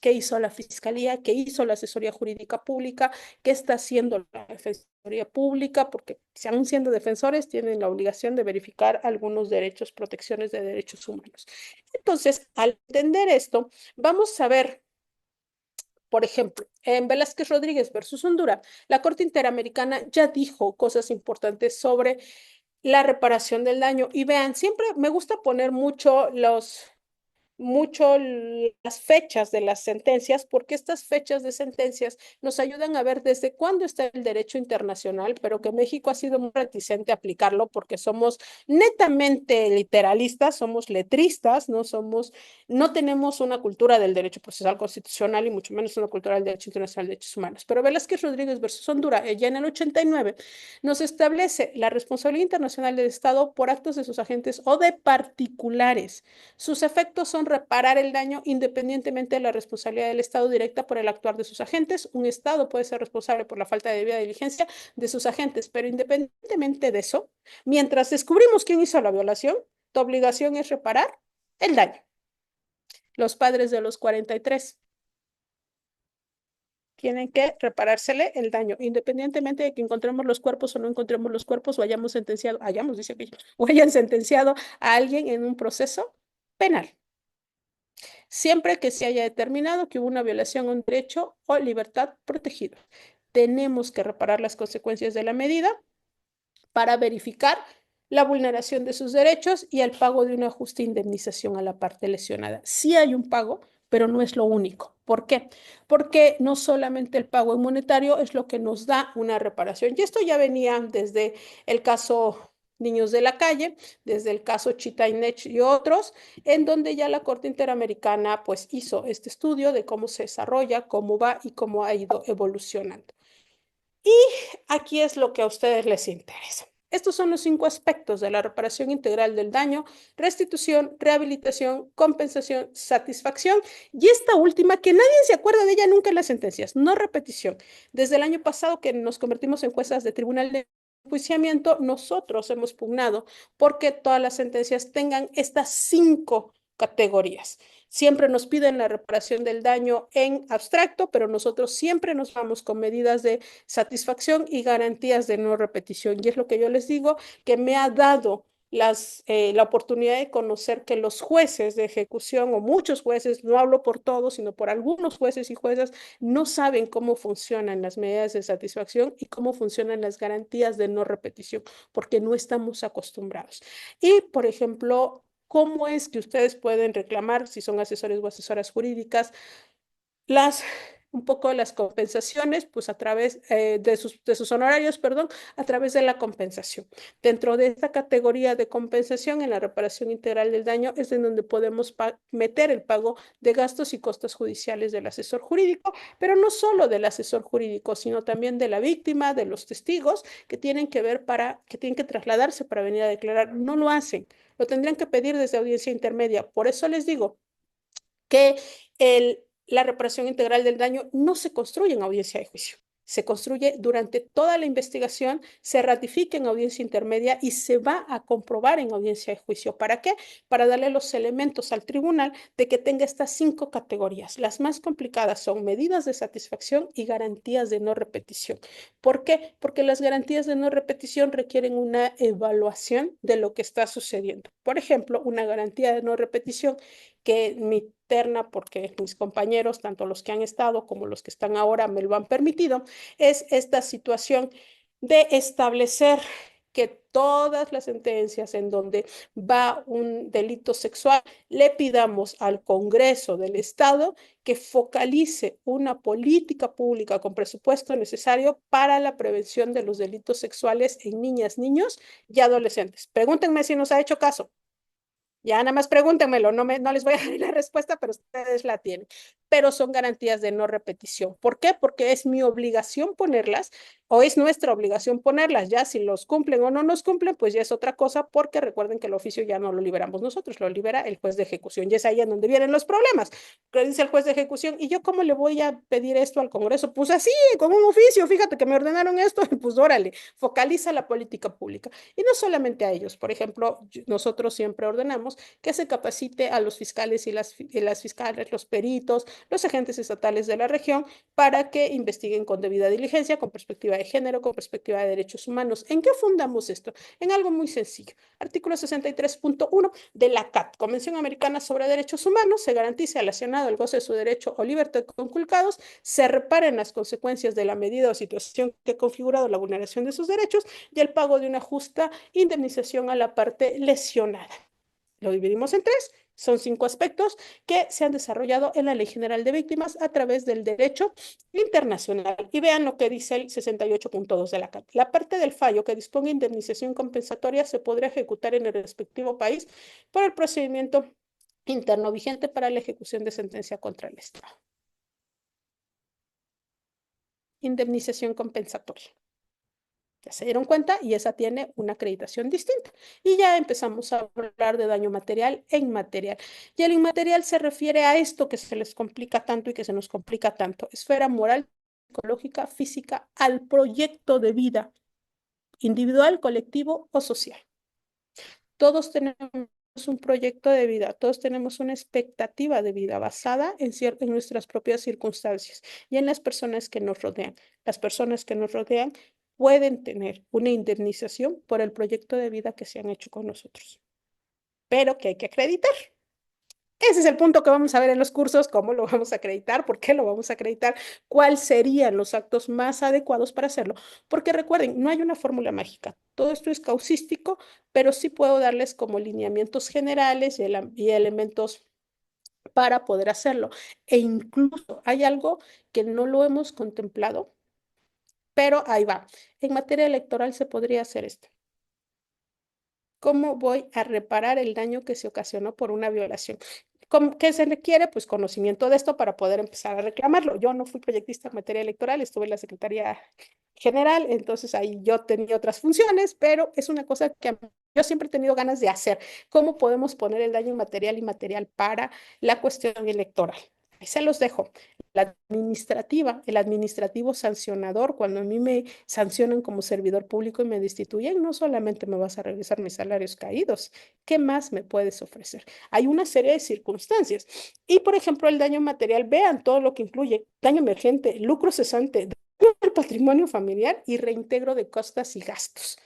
¿Qué hizo la Fiscalía? ¿Qué hizo la Asesoría Jurídica Pública? ¿Qué está haciendo la Defensoría Pública? Porque si aún siendo defensores, tienen la obligación de verificar algunos derechos, protecciones de derechos humanos. Entonces, al entender esto, vamos a ver, por ejemplo, en Velázquez Rodríguez versus Honduras, la Corte Interamericana ya dijo cosas importantes sobre la reparación del daño. Y vean, siempre me gusta poner mucho las fechas de las sentencias, porque estas fechas de sentencias nos ayudan a ver desde cuándo está el derecho internacional, pero que México ha sido muy reticente a aplicarlo porque somos netamente literalistas, somos letristas, no tenemos una cultura del derecho procesal constitucional y mucho menos una cultura del derecho internacional de derechos humanos. Pero Velázquez Rodríguez versus Honduras, ya en el 89, nos establece la responsabilidad internacional del Estado por actos de sus agentes o de particulares. Sus efectos son reparar el daño independientemente de la responsabilidad del Estado directa por el actuar de sus agentes. Un Estado puede ser responsable por la falta de debida diligencia de sus agentes, pero independientemente de eso, mientras descubrimos quién hizo la violación, tu obligación es reparar el daño. Los padres de los 43 tienen que reparársele el daño, independientemente de que encontremos los cuerpos o no encontremos los cuerpos o hayamos sentenciado, hayamos, dice aquello, o hayan sentenciado a alguien en un proceso penal, siempre que se haya determinado que hubo una violación a un derecho o libertad protegido. Tenemos que reparar las consecuencias de la medida para verificar la vulneración de sus derechos y el pago de una justa indemnización a la parte lesionada. Sí hay un pago, pero no es lo único. ¿Por qué? Porque no solamente el pago en monetario es lo que nos da una reparación. Y esto ya venía desde el caso Niños de la Calle, desde el caso Chitainech y otros, en donde ya la Corte Interamericana pues hizo este estudio de cómo se desarrolla, cómo va y cómo ha ido evolucionando. Y aquí es lo que a ustedes les interesa. Estos son los 5 aspectos de la reparación integral del daño: restitución, rehabilitación, compensación, satisfacción. Y esta última, que nadie se acuerda de ella nunca en las sentencias, no repetición. Desde el año pasado que nos convertimos en juezas de tribunal de enjuiciamiento, nosotros hemos pugnado porque todas las sentencias tengan estas 5 categorías. Siempre nos piden la reparación del daño en abstracto, pero nosotros siempre nos vamos con medidas de satisfacción y garantías de no repetición. Y es lo que yo les digo, que me ha dado la oportunidad de conocer que los jueces de ejecución, o muchos jueces, no hablo por todos, sino por algunos jueces y juezas, no saben cómo funcionan las medidas de satisfacción y cómo funcionan las garantías de no repetición, porque no estamos acostumbrados. Y, por ejemplo, ¿cómo es que ustedes pueden reclamar, si son asesores o asesoras jurídicas, las un poco las compensaciones, pues a través de sus honorarios, perdón, a través de la compensación? Dentro de esta categoría de compensación, en la reparación integral del daño, es en donde podemos meter el pago de gastos y costos judiciales del asesor jurídico, pero no solo del asesor jurídico, sino también de la víctima, de los testigos, que tienen que ver que tienen que trasladarse para venir a declarar. No lo hacen, lo tendrían que pedir desde audiencia intermedia. Por eso les digo que la reparación integral del daño no se construye en audiencia de juicio. Se construye durante toda la investigación, se ratifica en audiencia intermedia y se va a comprobar en audiencia de juicio. ¿Para qué? Para darle los elementos al tribunal de que tenga estas 5 categorías. Las más complicadas son medidas de satisfacción y garantías de no repetición. ¿Por qué? Porque las garantías de no repetición requieren una evaluación de lo que está sucediendo. Por ejemplo, una garantía de no repetición que mi terna, porque mis compañeros, tanto los que han estado como los que están ahora, me lo han permitido, es esta situación de establecer que todas las sentencias en donde va un delito sexual, le pidamos al Congreso del Estado que focalice una política pública con presupuesto necesario para la prevención de los delitos sexuales en niñas, niños y adolescentes. Pregúntenme si nos ha hecho caso. Ya nada más pregúntenmelo, no les voy a dar la respuesta, pero ustedes la tienen. Pero son garantías de no repetición. ¿Por qué? Porque es mi obligación ponerlas, o es nuestra obligación ponerlas. Ya si los cumplen o no nos cumplen, pues ya es otra cosa, porque recuerden que el oficio ya no lo liberamos nosotros, lo libera el juez de ejecución. Y es ahí en donde vienen los problemas. ¿Qué dice el juez de ejecución? ¿Y yo cómo le voy a pedir esto al Congreso? Pues así, con un oficio, fíjate que me ordenaron esto, pues órale, focaliza la política pública. Y no solamente a ellos. Por ejemplo, nosotros siempre ordenamos que se capacite a los fiscales y las fiscales, los peritos, los agentes estatales de la región, para que investiguen con debida diligencia, con perspectiva de género, con perspectiva de derechos humanos. ¿En qué fundamos esto? En algo muy sencillo. Artículo 63.1 de la CAT, Convención Americana sobre Derechos Humanos: se garantiza al lesionado el goce de su derecho o libertad conculcados, se reparen las consecuencias de la medida o situación que ha configurado la vulneración de sus derechos y el pago de una justa indemnización a la parte lesionada. Lo dividimos en 3. Son 5 aspectos que se han desarrollado en la Ley General de Víctimas a través del derecho internacional. Y vean lo que dice el 68.2 de la CAT. La parte del fallo que disponga indemnización compensatoria se podrá ejecutar en el respectivo país por el procedimiento interno vigente para la ejecución de sentencia contra el Estado. Indemnización compensatoria. Ya se dieron cuenta, y esa tiene una acreditación distinta. Y ya empezamos a hablar de daño material e inmaterial. Y el inmaterial se refiere a esto que se les complica tanto y que se nos complica tanto: esfera moral, psicológica, física, al proyecto de vida individual, colectivo o social. Todos tenemos un proyecto de vida, todos tenemos una expectativa de vida basada en nuestras propias circunstancias y en las personas que nos rodean. Las personas que nos rodean pueden tener una indemnización por el proyecto de vida que se han hecho con nosotros, pero que hay que acreditar. Ese es el punto que vamos a ver en los cursos, cómo lo vamos a acreditar, por qué lo vamos a acreditar, cuáles serían los actos más adecuados para hacerlo. Porque recuerden, no hay una fórmula mágica. Todo esto es causístico, pero sí puedo darles como lineamientos generales y elementos para poder hacerlo. E incluso hay algo que no lo hemos contemplado, pero ahí va. En materia electoral se podría hacer esto. ¿Cómo voy a reparar el daño que se ocasionó por una violación? ¿Qué se requiere? Pues conocimiento de esto para poder empezar a reclamarlo. Yo no fui proyectista en materia electoral, estuve en la Secretaría General, entonces ahí yo tenía otras funciones, pero es una cosa que yo siempre he tenido ganas de hacer. ¿Cómo podemos poner el daño material y inmaterial para la cuestión electoral? Ahí se los dejo. La administrativa, el administrativo sancionador, cuando a mí me sancionan como servidor público y me destituyen, no solamente me vas a regresar mis salarios caídos, ¿qué más me puedes ofrecer? Hay una serie de circunstancias. Y, por ejemplo, el daño material, vean todo lo que incluye daño emergente, lucro cesante, daño al patrimonio familiar y reintegro de costas y gastos.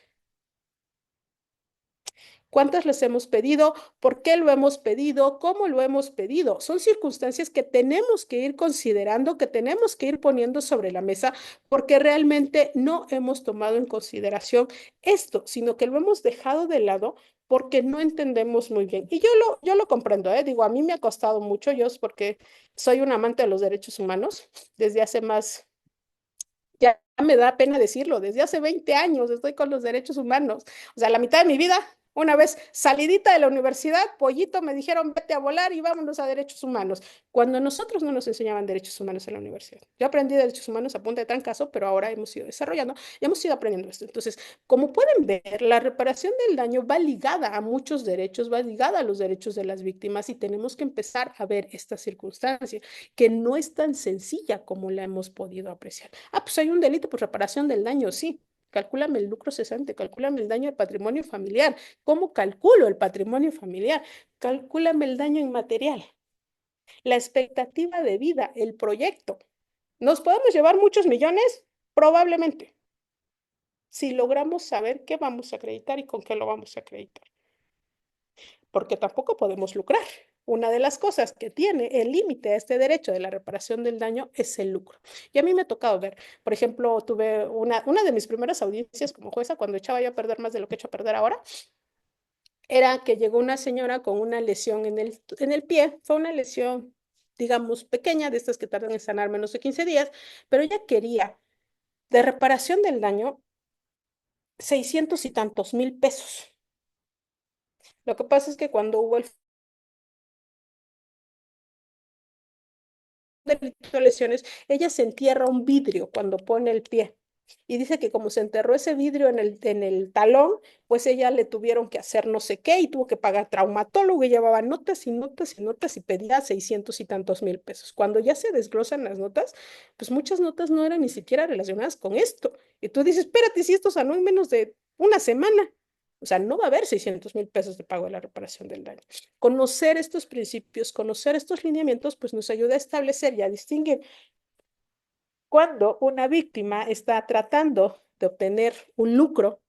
¿Cuántas les hemos pedido? ¿Por qué lo hemos pedido? ¿Cómo lo hemos pedido? Son circunstancias que tenemos que ir considerando, que tenemos que ir poniendo sobre la mesa, porque realmente no hemos tomado en consideración esto, sino que lo hemos dejado de lado porque no entendemos muy bien. Y yo lo comprendo, ¿eh? Digo, a mí me ha costado mucho, yo es porque soy un amante de los derechos humanos desde hace más, ya me da pena decirlo, desde hace 20 años estoy con los derechos humanos. O sea, la mitad de mi vida, una vez salidita de la universidad, pollito, me dijeron, vete a volar y vámonos a derechos humanos. Cuando nosotros no nos enseñaban derechos humanos en la universidad. Yo aprendí derechos humanos a punta de trancazo, pero ahora hemos ido desarrollando y hemos ido aprendiendo esto. Entonces, como pueden ver, la reparación del daño va ligada a muchos derechos, va ligada a los derechos de las víctimas y tenemos que empezar a ver esta circunstancia que no es tan sencilla como la hemos podido apreciar. Ah, pues hay un delito por reparación del daño, sí. Calcúlame el lucro cesante, calcúlame el daño al patrimonio familiar. ¿Cómo calculo el patrimonio familiar? Calcúlame el daño inmaterial, la expectativa de vida, el proyecto. ¿Nos podemos llevar muchos millones? Probablemente, si logramos saber qué vamos a acreditar y con qué lo vamos a acreditar, porque tampoco podemos lucrar. Una de las cosas que tiene el límite a este derecho de la reparación del daño es el lucro. Y a mí me ha tocado ver, por ejemplo, tuve una de mis primeras audiencias como jueza, cuando echaba yo a perder más de lo que he hecho a perder ahora, era que llegó una señora con una lesión en el pie. Fue una lesión, digamos, pequeña, de estas que tardan en sanar menos de 15 días, pero ella quería de reparación del daño 600 y tantos mil pesos. Lo que pasa es que cuando hubo el delito de lesiones, ella se entierra un vidrio cuando pone el pie. Y dice que como se enterró ese vidrio en el talón, pues ella le tuvieron que hacer no sé qué y tuvo que pagar traumatólogo y llevaba notas y notas y notas y pedía 600 y tantos mil pesos. Cuando ya se desglosan las notas, pues muchas notas no eran ni siquiera relacionadas con esto. Y tú dices, espérate, si esto sanó en menos de una semana. O sea, no va a haber 600 mil pesos de pago de la reparación del daño. Conocer estos principios, conocer estos lineamientos, pues nos ayuda a establecer y a distinguir cuando una víctima está tratando de obtener un lucro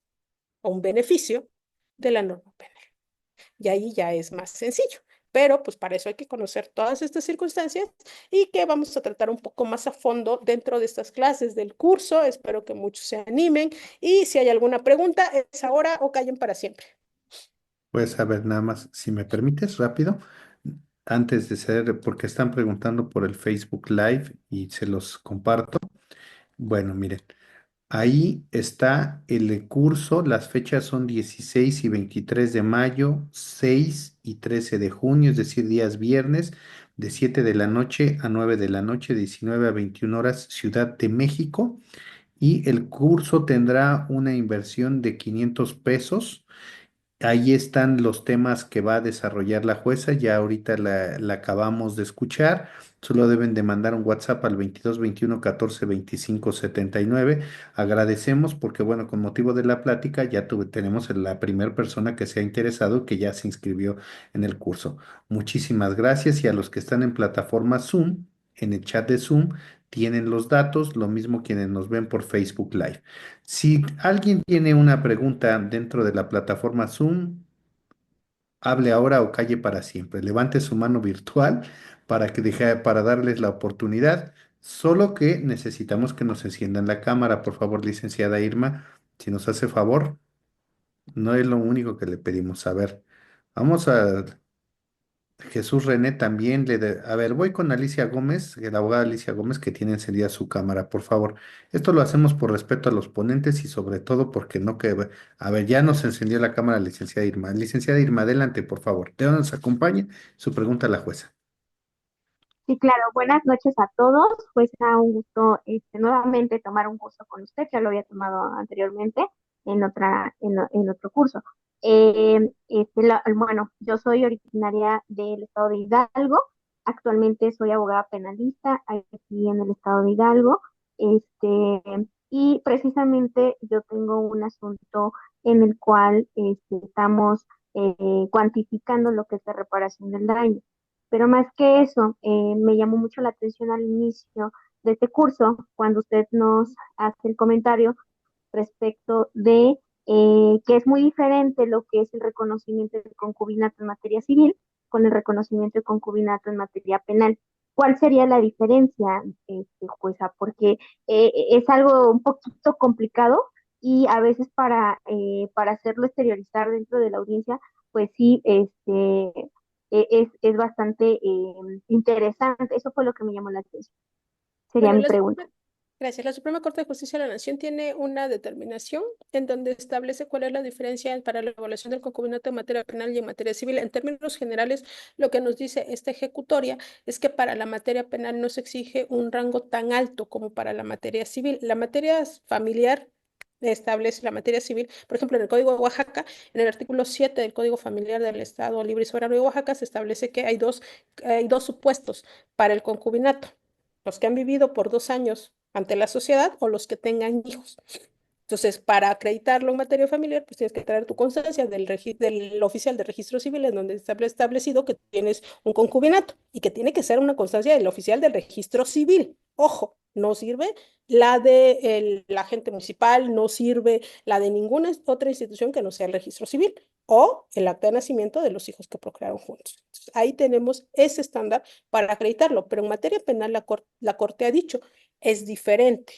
o un beneficio de la norma penal. Y ahí ya es más sencillo. Pero pues para eso hay que conocer todas estas circunstancias y que vamos a tratar un poco más a fondo dentro de estas clases del curso. Espero que muchos se animen y si hay alguna pregunta es ahora o callen para siempre. Pues a ver, nada más, si me permites, rápido, antes de ser, porque están preguntando por el Facebook Live y se los comparto. Bueno, miren, ahí está el curso, las fechas son 16 y 23 de mayo, 6 y 13 de junio, es decir, días viernes, de 7 de la noche a 9 de la noche, 19 a 21 horas, Ciudad de México. Y el curso tendrá una inversión de 500 pesos Ahí están los temas que va a desarrollar la jueza, ya ahorita la acabamos de escuchar, solo deben de mandar un WhatsApp al 22 21 14 25 79. Agradecemos porque, bueno, con motivo de la plática ya tenemos la primera persona que se ha interesado que ya se inscribió en el curso. Muchísimas gracias y a los que están en plataforma Zoom, en el chat de Zoom, tienen los datos, lo mismo quienes nos ven por Facebook Live. Si alguien tiene una pregunta dentro de la plataforma Zoom, hable ahora o calle para siempre. Levante su mano virtual para darles la oportunidad. Solo que necesitamos que nos enciendan la cámara, por favor, licenciada Irma, si nos hace favor. No es lo único que le pedimos. A ver, vamos a Jesús René también A ver, voy con Alicia Gómez, la abogada Alicia Gómez, que tiene encendida su cámara, por favor. Esto lo hacemos por respeto a los ponentes y sobre todo porque no que... A ver, ya nos encendió la cámara licenciada Irma. Licenciada Irma, adelante, por favor. ¿De dónde nos acompaña? Su pregunta a la jueza. Sí, claro. Buenas noches a todos. Pues a un gusto nuevamente tomar un curso con usted. Ya lo había tomado anteriormente en otro curso. Bueno, yo soy originaria del estado de Hidalgo. Actualmente soy abogada penalista aquí en el estado de Hidalgo. Este, y precisamente yo tengo un asunto en el cual estamos cuantificando lo que es la reparación del daño. Pero más que eso, me llamó mucho la atención al inicio de este curso, cuando usted nos hace el comentario respecto de que es muy diferente lo que es el reconocimiento de concubinato en materia civil con el reconocimiento de concubinato en materia penal. ¿Cuál sería la diferencia, jueza? Porque es algo un poquito complicado y a veces para hacerlo exteriorizar dentro de la audiencia, pues sí, es bastante interesante. Eso fue lo que me llamó la atención. Sería Bueno, mi pregunta. gracias. La Suprema Corte de Justicia de la Nación tiene una determinación en donde establece cuál es la diferencia para la evaluación del concubinato en materia penal y en materia civil. En términos generales, lo que nos dice esta ejecutoria es que para la materia penal no se exige un rango tan alto como para la materia civil. La materia familiar establece la materia civil, por ejemplo, en el Código de Oaxaca, en el artículo 7 del Código Familiar del Estado Libre y Soberano de Oaxaca, se establece que hay dos supuestos para el concubinato: los que han vivido por 2 años ante la sociedad o los que tengan hijos. Entonces, para acreditarlo en materia familiar, pues tienes que traer tu constancia del oficial de registro civil en donde está establecido que tienes un concubinato y que tiene que ser una constancia del oficial del registro civil. Ojo, no sirve la de la agente municipal, no sirve la de ninguna otra institución que no sea el registro civil o el acta de nacimiento de los hijos que procrearon juntos. Entonces, ahí tenemos ese estándar para acreditarlo, pero en materia penal la Corte ha dicho es diferente.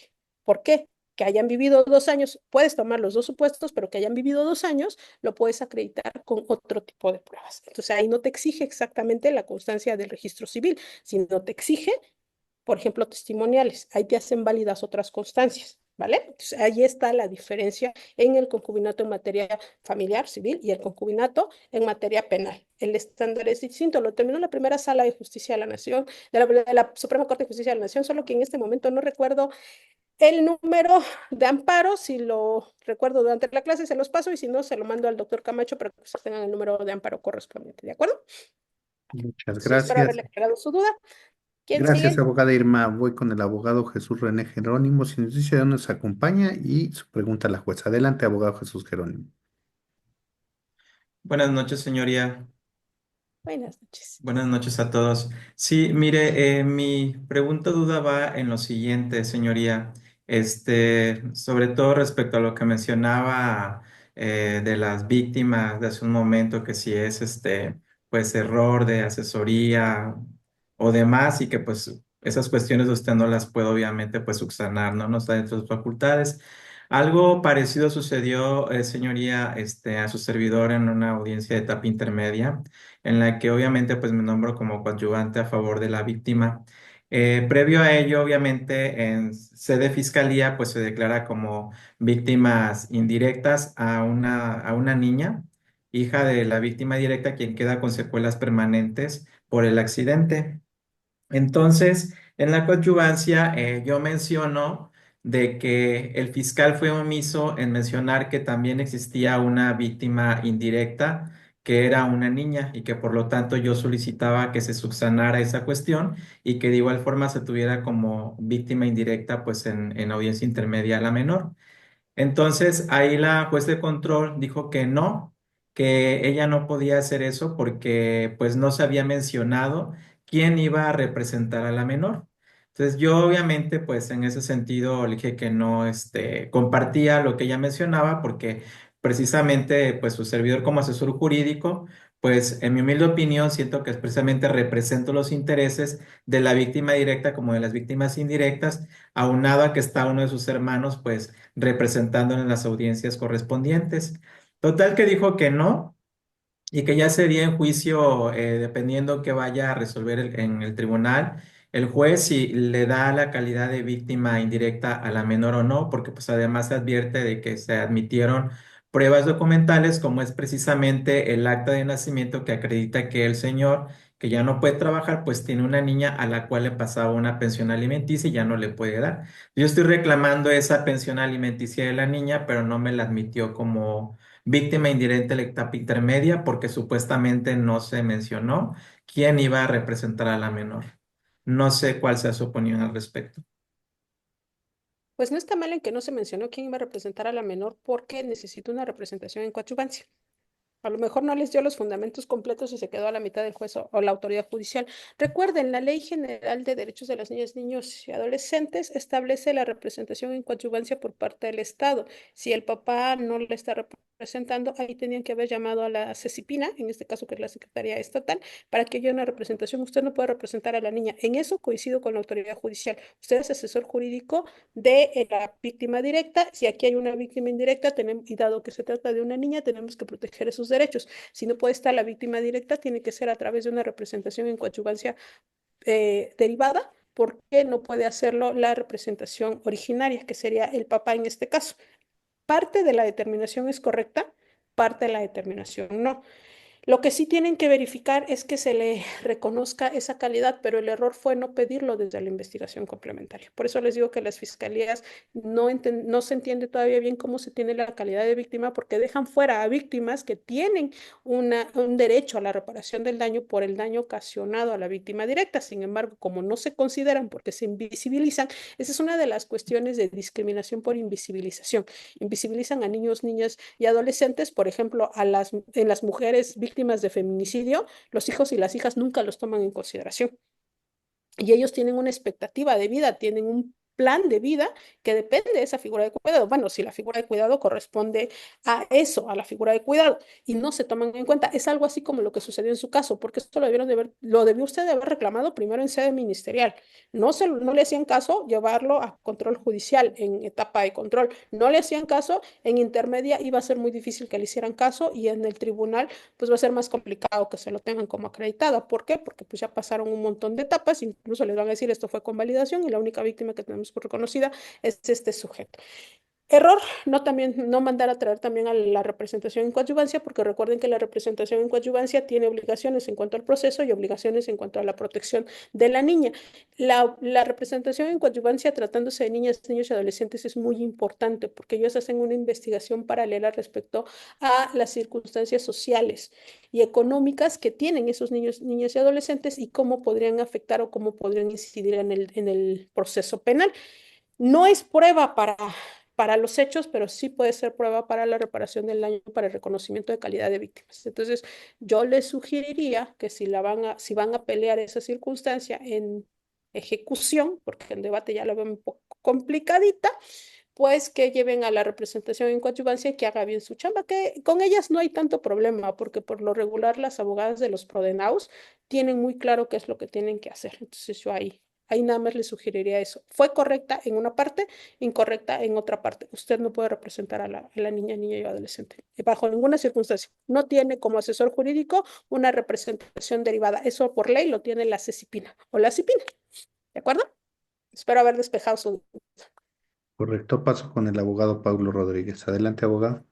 ¿Por qué? Que hayan vivido 2 años, puedes tomar los dos supuestos, pero que hayan vivido 2 años, lo puedes acreditar con otro tipo de pruebas. Entonces ahí no te exige exactamente la constancia del registro civil, sino te exige, por ejemplo, testimoniales. Ahí te hacen válidas otras constancias. ¿Vale? Entonces, ahí está la diferencia en el concubinato en materia familiar, civil, y el concubinato en materia penal. El estándar es distinto, lo terminó la primera sala de justicia de la Nación, de la Suprema Corte de Justicia de la Nación, solo que en este momento no recuerdo el número de amparo. Si lo recuerdo durante la clase, se los paso y si no, se lo mando al doctor Camacho para que ustedes tengan el número de amparo correspondiente. ¿De acuerdo? Muchas Entonces, espero gracias. haberle aclarado su duda. ¿Quién Gracias, sigue? abogada Irma. Voy con el abogado Jesús René Jerónimo. Si nos dice de dónde nos acompaña y su pregunta a la jueza. Adelante, abogado Jesús Jerónimo. Buenas noches, señoría. Buenas noches. Buenas noches a todos. Sí, mire, mi pregunta o duda va en lo siguiente, señoría. Sobre todo respecto a lo que mencionaba de las víctimas de hace un momento, que si es pues error de asesoría o demás, y que pues esas cuestiones usted no las puede obviamente pues subsanar, ¿no? No está dentro de sus facultades. Algo parecido sucedió, señoría, a su servidor en una audiencia de etapa intermedia en la que obviamente pues me nombro como coadyuvante a favor de la víctima. Previo a ello, obviamente, en sede fiscalía pues se declara como víctimas indirectas a una niña, hija de la víctima directa, quien queda con secuelas permanentes por el accidente. Entonces, en la coadyuvancia yo menciono de que el fiscal fue omiso en mencionar que también existía una víctima indirecta, que era una niña, y que por lo tanto yo solicitaba que se subsanara esa cuestión y que de igual forma se tuviera como víctima indirecta pues en audiencia intermedia a la menor. Entonces, ahí la juez de control dijo que no, que ella no podía hacer eso porque pues no se había mencionado quién iba a representar a la menor. Entonces, yo obviamente pues en ese sentido le dije que no compartía lo que ella mencionaba porque precisamente pues su servidor como asesor jurídico, pues en mi humilde opinión siento que precisamente represento los intereses de la víctima directa como de las víctimas indirectas, aunado a que está uno de sus hermanos pues representándolo en las audiencias correspondientes. Total que dijo que no y que ya sería en juicio, dependiendo que vaya a resolver en el tribunal, el juez si le da la calidad de víctima indirecta a la menor o no, porque pues además se advierte de que se admitieron pruebas documentales como es precisamente el acta de nacimiento que acredita que el señor que ya no puede trabajar, pues tiene una niña a la cual le pasaba una pensión alimenticia y ya no le puede dar. Yo estoy reclamando esa pensión alimenticia de la niña, pero no me la admitió como víctima indirecta de la etapa intermedia porque supuestamente no se mencionó quién iba a representar a la menor. No sé cuál sea su opinión al respecto. Pues no está mal en que no se mencionó quién iba a representar a la menor porque necesita una representación en coadyuvancia. A lo mejor no les dio los fundamentos completos y se quedó a la mitad del juez o la autoridad judicial. Recuerden, la Ley General de Derechos de las Niñas, Niños y Adolescentes establece la representación en coadyuvancia por parte del Estado. Si el papá no le está representando, ahí tenían que haber llamado a la CECIPINA, en este caso que es la Secretaría Estatal, para que haya una representación. Usted no puede representar a la niña. En eso coincido con la autoridad judicial. Usted es asesor jurídico de la víctima directa. Si aquí hay una víctima indirecta, tenemos, y dado que se trata de una niña, tenemos que proteger esos derechos. Si no puede estar la víctima directa, tiene que ser a través de una representación en coadyuvancia derivada, porque no puede hacerlo la representación originaria, que sería el papá en este caso. Parte de la determinación es correcta, parte de la determinación no. Lo que sí tienen que verificar es que se le reconozca esa calidad, pero el error fue no pedirlo desde la investigación complementaria. Por eso les digo que las fiscalías no se entiende todavía bien cómo se tiene la calidad de víctima porque dejan fuera a víctimas que tienen un derecho a la reparación del daño por el daño ocasionado a la víctima directa. Sin embargo, como no se consideran porque se invisibilizan, esa es una de las cuestiones de discriminación por invisibilización. Invisibilizan a niños, niñas y adolescentes, por ejemplo, en las mujeres víctimas de feminicidio, los hijos y las hijas nunca los toman en consideración. Y ellos tienen una expectativa de vida, tienen un plan de vida que depende de esa figura de cuidado. Bueno, si la figura de cuidado corresponde a eso, a la figura de cuidado, y no se toman en cuenta, es algo así como lo que sucedió en su caso, porque esto lo debió usted de haber reclamado primero en sede ministerial. No le hacían caso llevarlo a control judicial en etapa de control, no le hacían caso en intermedia, iba a ser muy difícil que le hicieran caso y en el tribunal pues va a ser más complicado que se lo tengan como acreditado. ¿Por qué? Porque pues ya pasaron un montón de etapas, incluso les van a decir esto fue con validación y la única víctima que tenemos por reconocida es este sujeto. Error, no mandar a traer también a la representación en coadyuvancia, porque recuerden que la representación en coadyuvancia tiene obligaciones en cuanto al proceso y obligaciones en cuanto a la protección de la niña. La representación en coadyuvancia tratándose de niñas, niños y adolescentes es muy importante porque ellos hacen una investigación paralela respecto a las circunstancias sociales y económicas que tienen esos niños, niñas y adolescentes y cómo podrían afectar o cómo podrían incidir en el proceso penal. No es prueba para los hechos, pero sí puede ser prueba para la reparación del daño, para el reconocimiento de calidad de víctimas. Entonces, yo les sugeriría que si van a pelear esa circunstancia en ejecución, porque el debate ya lo veo un poco complicadita, pues que lleven a la representación en coadyuvancia y que haga bien su chamba, que con ellas no hay tanto problema, porque por lo regular las abogadas de los Prodenaus tienen muy claro qué es lo que tienen que hacer. Entonces yo ahí nada más le sugeriría eso. Fue correcta en una parte, incorrecta en otra parte. Usted no puede representar a la niña, niña y adolescente bajo ninguna circunstancia. No tiene como asesor jurídico una representación derivada. Eso por ley lo tiene la CECIPINA o la CIPINA. ¿De acuerdo? Espero haber despejado su... Correcto, paso con el abogado Pablo Rodríguez. Adelante, abogado.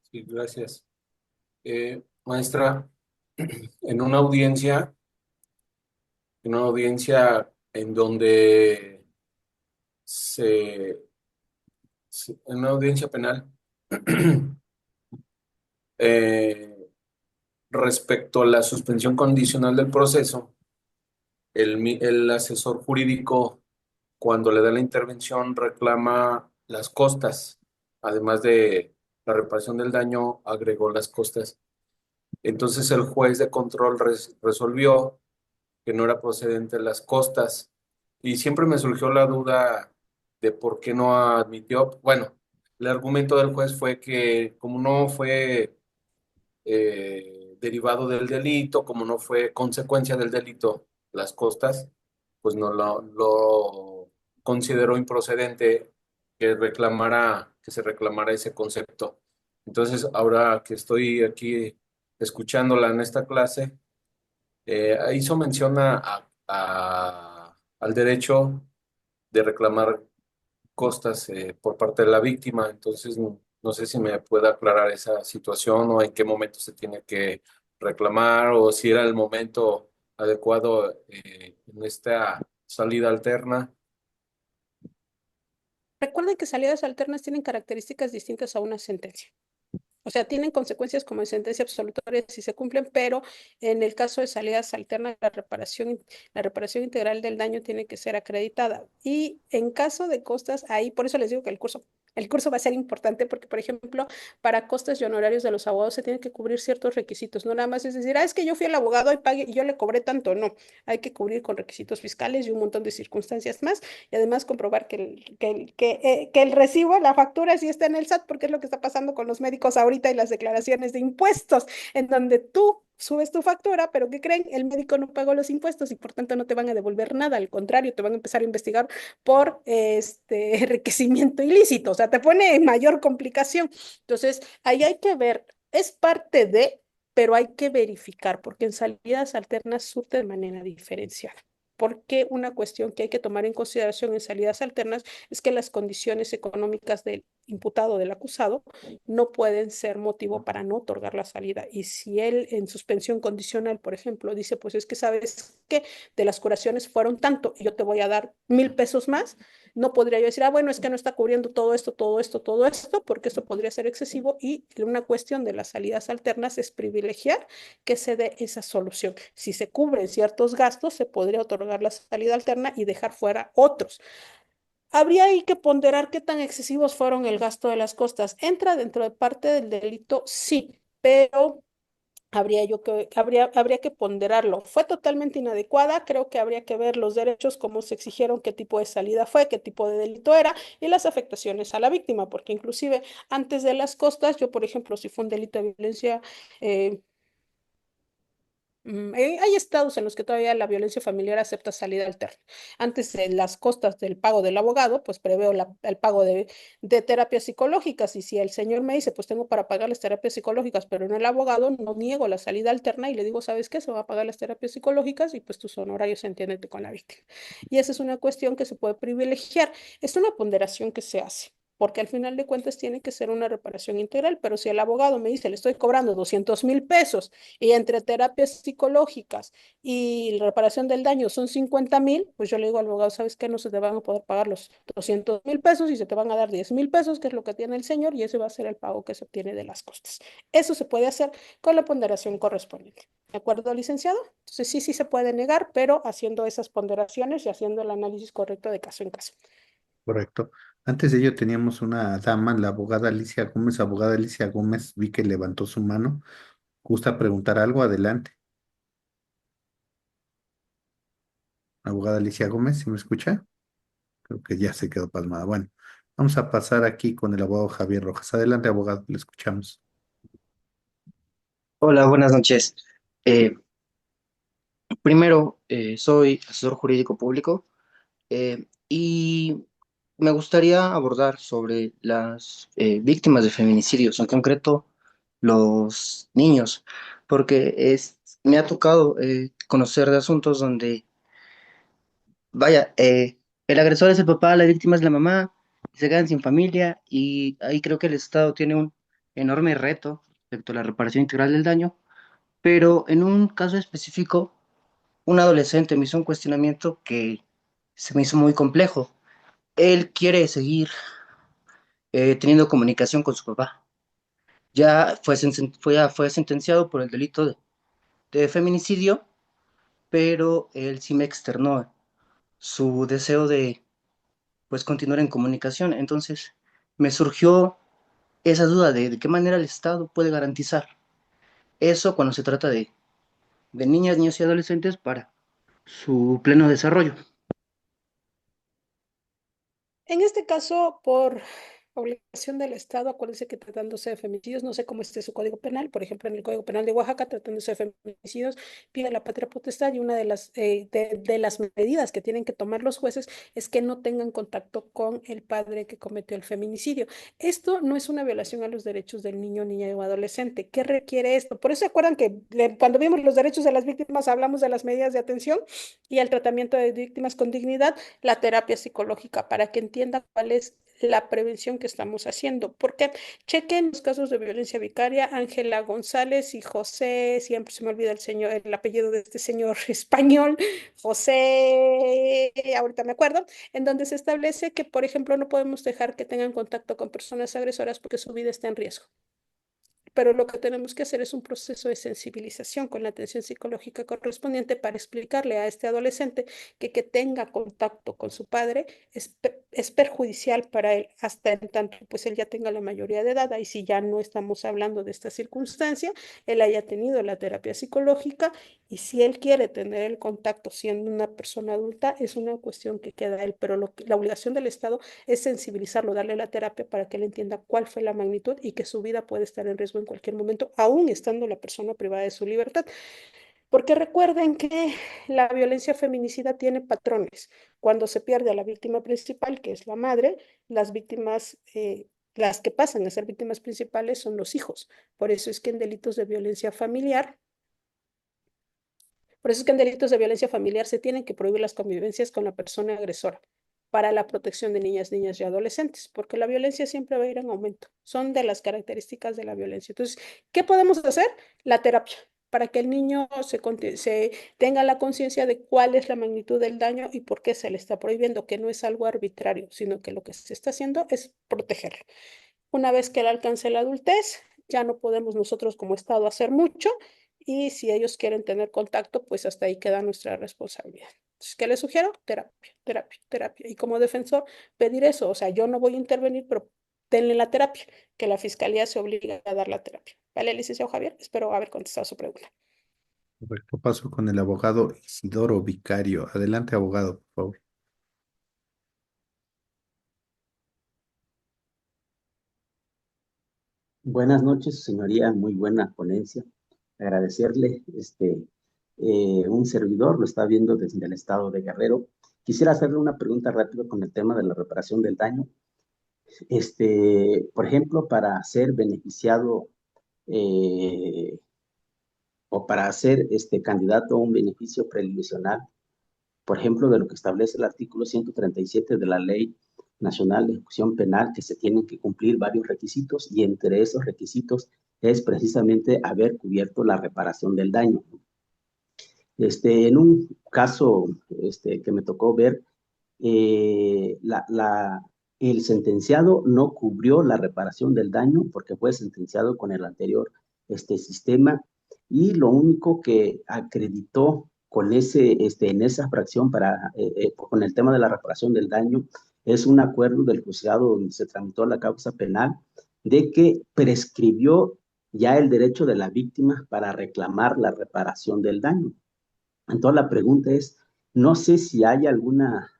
Sí, gracias. Maestra, en una audiencia, en donde se, en una audiencia penal, eh, respecto a la suspensión condicional del proceso, el asesor jurídico, cuando le da la intervención, reclama las costas. Además de la reparación del daño, agregó las costas. Entonces el juez de control resolvió que no era procedente las costas. Y siempre me surgió la duda de por qué no admitió. Bueno, el argumento del juez fue que como no fue derivado del delito, como no fue consecuencia del delito, las costas, pues no lo consideró improcedente que se reclamara ese concepto. Entonces, ahora que estoy aquí escuchándola en esta clase, hizo mención al derecho de reclamar costas por parte de la víctima. Entonces, no sé si me puede aclarar esa situación o en qué momento se tiene que reclamar o si era el momento adecuado en esta salida alterna. Recuerden que salidas alternas tienen características distintas a una sentencia. O sea, tienen consecuencias como en sentencia absolutoria si se cumplen, pero en el caso de salidas alternas, la reparación integral del daño tiene que ser acreditada. Y en caso de costas, ahí, por eso les digo que el curso va a ser importante porque, por ejemplo, para costas y honorarios de los abogados se tienen que cubrir ciertos requisitos. No nada más es decir, es que yo fui el abogado y pagué y yo le cobré tanto. No, hay que cubrir con requisitos fiscales y un montón de circunstancias más y además comprobar que el recibo, la factura sí está en el SAT, porque es lo que está pasando con los médicos ahorita y las declaraciones de impuestos, en donde tú subes tu factura, pero ¿qué creen? El médico no pagó los impuestos y por tanto no te van a devolver nada, al contrario, te van a empezar a investigar por enriquecimiento ilícito, o sea, te pone en mayor complicación. Entonces, ahí hay que ver, es parte de, pero hay que verificar, porque en salidas alternas surte de manera diferenciada. Porque una cuestión que hay que tomar en consideración en salidas alternas es que las condiciones económicas del imputado, del acusado, no pueden ser motivo para no otorgar la salida. Y si él en suspensión condicional, por ejemplo, dice, pues es que sabes que de las curaciones fueron tanto y yo te voy a dar 1,000 pesos más, no podría yo decir, bueno, es que no está cubriendo todo esto, todo esto, todo esto, porque esto podría ser excesivo y una cuestión de las salidas alternas es privilegiar que se dé esa solución. Si se cubren ciertos gastos, se podría otorgar la salida alterna y dejar fuera otros. Habría ahí que ponderar qué tan excesivos fueron el gasto de las costas. ¿Entra dentro de parte del delito? Sí, pero habría que ponderarlo. ¿Fue totalmente inadecuada? Creo que habría que ver los derechos, cómo se exigieron, qué tipo de salida fue, qué tipo de delito era y las afectaciones a la víctima, porque inclusive antes de las costas, yo, por ejemplo, si fue un delito de violencia eh, hay estados en los que todavía la violencia familiar acepta salida alterna. Antes de las costas del pago del abogado, pues preveo el pago de terapias psicológicas. Y si el señor me dice, pues tengo para pagar las terapias psicológicas, pero no el abogado, no niego la salida alterna y le digo, ¿sabes qué? Se va a pagar las terapias psicológicas y pues tus honorarios entiéndete con la víctima. Y esa es una cuestión que se puede privilegiar. Es una ponderación que se hace. Porque al final de cuentas tiene que ser una reparación integral, pero si el abogado me dice, le estoy cobrando 200,000 pesos y entre terapias psicológicas y reparación del daño son 50,000, pues yo le digo al abogado, ¿sabes qué? No se te van a poder pagar los 200,000 pesos y se te van a dar 10,000 pesos, que es lo que tiene el señor, y ese va a ser el pago que se obtiene de las costas. Eso se puede hacer con la ponderación correspondiente. ¿De acuerdo, licenciado? Entonces sí, sí se puede negar, pero haciendo esas ponderaciones y haciendo el análisis correcto de caso en caso. Correcto. Antes de ello teníamos una dama, la abogada Alicia Gómez. Abogada Alicia Gómez, vi que levantó su mano. ¿Gusta preguntar algo? Adelante. Abogada Alicia Gómez, ¿sí me escucha? Creo que ya se quedó pasmada. Bueno, vamos a pasar aquí con el abogado Javier Rojas. Adelante, abogado, le escuchamos. Hola, buenas noches. Eh, Primero, soy asesor jurídico público y me gustaría abordar sobre las víctimas de feminicidios, en concreto los niños, porque me ha tocado conocer de asuntos donde, vaya, el agresor es el papá, la víctima es la mamá, y se quedan sin familia y ahí creo que el Estado tiene un enorme reto respecto a la reparación integral del daño, pero en un caso específico un adolescente me hizo un cuestionamiento que se me hizo muy complejo. Él quiere seguir teniendo comunicación con su papá. Fue sentenciado por el delito de feminicidio, pero él sí me externó su deseo de pues continuar en comunicación. Entonces me surgió esa duda de qué manera el Estado puede garantizar eso cuando se trata de niñas, niños y adolescentes para su pleno desarrollo. En este caso, por obligación del Estado, acuérdense que tratándose de femicidios, no sé cómo esté su código penal, por ejemplo, en el Código Penal de Oaxaca, tratándose de femicidios, pide la patria potestad y una de las medidas que tienen que tomar los jueces es que no tengan contacto con el padre que cometió el feminicidio. Esto no es una violación a los derechos del niño, niña o adolescente. ¿Qué requiere esto? Por eso se acuerdan que cuando vimos los derechos de las víctimas hablamos de las medidas de atención y el tratamiento de víctimas con dignidad, la terapia psicológica, para que entienda cuál es la prevención que estamos haciendo. Porque chequen los casos de violencia vicaria, Ángela González y José, siempre se me olvida el apellido de este señor español, José, ahorita me acuerdo, en donde se establece que, por ejemplo, no podemos dejar que tengan contacto con personas agresoras porque su vida está en riesgo. Pero lo que tenemos que hacer es un proceso de sensibilización con la atención psicológica correspondiente para explicarle a este adolescente que tenga contacto con su padre es perjudicial para él hasta en tanto pues él ya tenga la mayoría de edad. Y si ya no estamos hablando de esta circunstancia, él haya tenido la terapia psicológica y si él quiere tener el contacto siendo una persona adulta, es una cuestión que queda a él, pero la obligación del Estado es sensibilizarlo, darle la terapia para que él entienda cuál fue la magnitud y que su vida puede estar en riesgo en cualquier momento, aún estando la persona privada de su libertad. Porque recuerden que la violencia feminicida tiene patrones. Cuando se pierde a la víctima principal, que es la madre, las víctimas, las que pasan a ser víctimas principales son los hijos. Por eso es que en delitos de violencia familiar por eso es que en delitos de violencia familiar se tienen que prohibir las convivencias con la persona agresora para la protección de niñas, niñas y adolescentes, porque la violencia siempre va a ir en aumento. Son de las características de la violencia. Entonces, ¿qué podemos hacer? La terapia, para que el niño se tenga la conciencia de cuál es la magnitud del daño y por qué se le está prohibiendo, que no es algo arbitrario, sino que lo que se está haciendo es protegerlo. Una vez que él alcance la adultez, ya no podemos nosotros como Estado hacer mucho y si ellos quieren tener contacto, pues hasta ahí queda nuestra responsabilidad. Entonces, ¿qué les sugiero? Terapia, terapia, terapia. Y como defensor, pedir eso. O sea, yo no voy a intervenir, pero denle la terapia, que la fiscalía se obliga a dar la terapia. ¿Vale, licenciado Javier? Espero haber contestado su pregunta. Correcto. Paso con el abogado Isidoro Vicario. Adelante, abogado, por favor. Buenas noches, señoría, muy buena ponencia. Agradecerle, un servidor lo está viendo desde el estado de Guerrero. Quisiera hacerle una pregunta rápida con el tema de la reparación del daño. Por ejemplo, para ser beneficiado eh, o para ser candidato a un beneficio previsional, por ejemplo, de lo que establece el artículo 137 de la Ley Nacional de Ejecución Penal, que se tienen que cumplir varios requisitos y entre esos requisitos es precisamente haber cubierto la reparación del daño. En un caso que me tocó ver, eh, la, la, el sentenciado no cubrió la reparación del daño porque fue sentenciado con el anterior sistema y lo único que acreditó con en esa fracción con el tema de la reparación del daño es un acuerdo del juzgado donde se tramitó la causa penal de que prescribió ya el derecho de la víctima para reclamar la reparación del daño. Entonces la pregunta es, no sé si hay alguna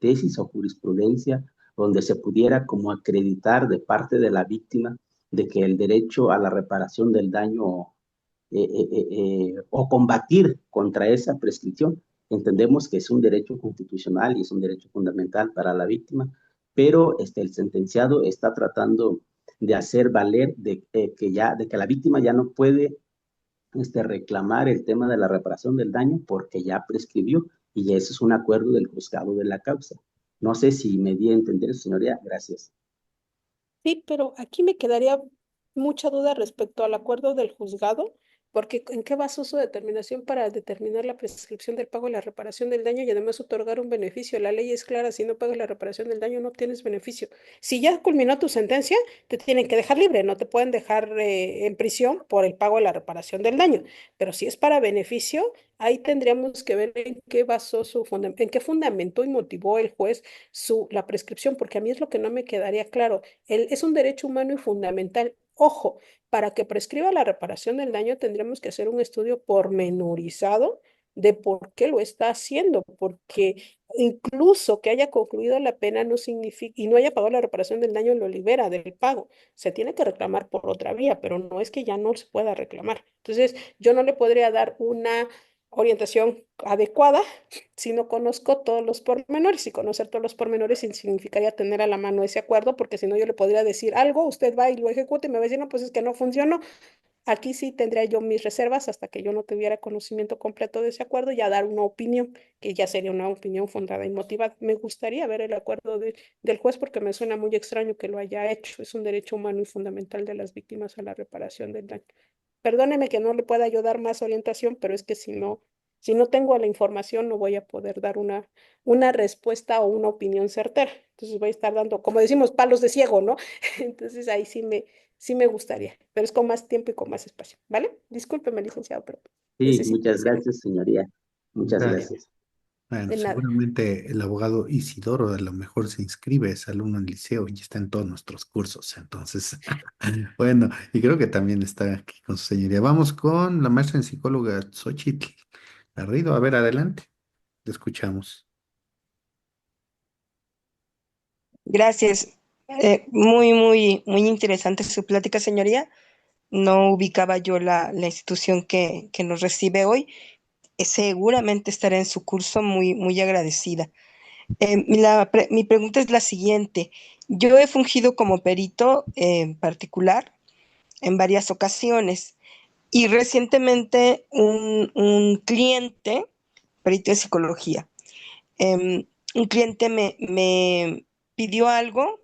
tesis o jurisprudencia donde se pudiera como acreditar de parte de la víctima de que el derecho a la reparación del daño o combatir contra esa prescripción. Entendemos que es un derecho constitucional y es un derecho fundamental para la víctima, pero el sentenciado está tratando de hacer valer de que la víctima ya no puede reclamar el tema de la reparación del daño porque ya prescribió y ese es un acuerdo del juzgado de la causa. No sé si me di a entender, señoría. Gracias. Sí, pero aquí me quedaría mucha duda respecto al acuerdo del juzgado, Porque ¿en qué basó su determinación para determinar la prescripción del pago y la reparación del daño y además otorgar un beneficio? La ley es clara, si no pagas la reparación del daño no obtienes beneficio. Si ya culminó tu sentencia, te tienen que dejar libre, no te pueden dejar en prisión por el pago de la reparación del daño. Pero si es para beneficio, ahí tendríamos que ver en qué basó en qué fundamentó y motivó el juez la prescripción, porque a mí es lo que no me quedaría claro. Es un derecho humano y fundamental. Ojo, para que prescriba la reparación del daño tendremos que hacer un estudio pormenorizado de por qué lo está haciendo, porque incluso que haya concluido la pena no significa y no haya pagado la reparación del daño lo libera del pago. Se tiene que reclamar por otra vía, pero no es que ya no se pueda reclamar. Entonces, yo no le podría dar una orientación adecuada si no conozco todos los pormenores. Y conocer todos los pormenores significaría tener a la mano ese acuerdo, porque si no yo le podría decir algo, usted va y lo ejecuta y me va a decir, no, pues es que no funcionó. Aquí sí tendría yo mis reservas hasta que yo no tuviera conocimiento completo de ese acuerdo, ya dar una opinión, que ya sería una opinión fundada y motivada. Me gustaría ver el acuerdo del juez porque me suena muy extraño que lo haya hecho. Es un derecho humano y fundamental de las víctimas a la reparación del daño. Perdóneme que no le pueda yo dar más orientación, pero es que si no tengo la información, no voy a poder dar una respuesta o una opinión certera. Entonces voy a estar dando, como decimos, palos de ciego, ¿no? Entonces ahí sí me gustaría, pero es con más tiempo y con más espacio, ¿vale? Discúlpeme, licenciado, pero Sí, necesito muchas ese. gracias, señoría. Muchas Dale. gracias. Bueno, De nada. seguramente el abogado Isidoro a lo mejor se inscribe, es alumno en liceo y está en todos nuestros cursos. Entonces, bueno, y creo que también está aquí con su señoría. Vamos con la maestra en psicóloga Xochitl Garrido. A ver, adelante, te escuchamos. Gracias. Muy, muy, muy interesante su plática, señoría. No ubicaba yo la institución que nos recibe hoy. Seguramente estaré en su curso muy, muy agradecida. Mi pregunta es la siguiente. Yo he fungido como perito en particular en varias ocasiones y recientemente un cliente, perito de psicología, un cliente me pidió algo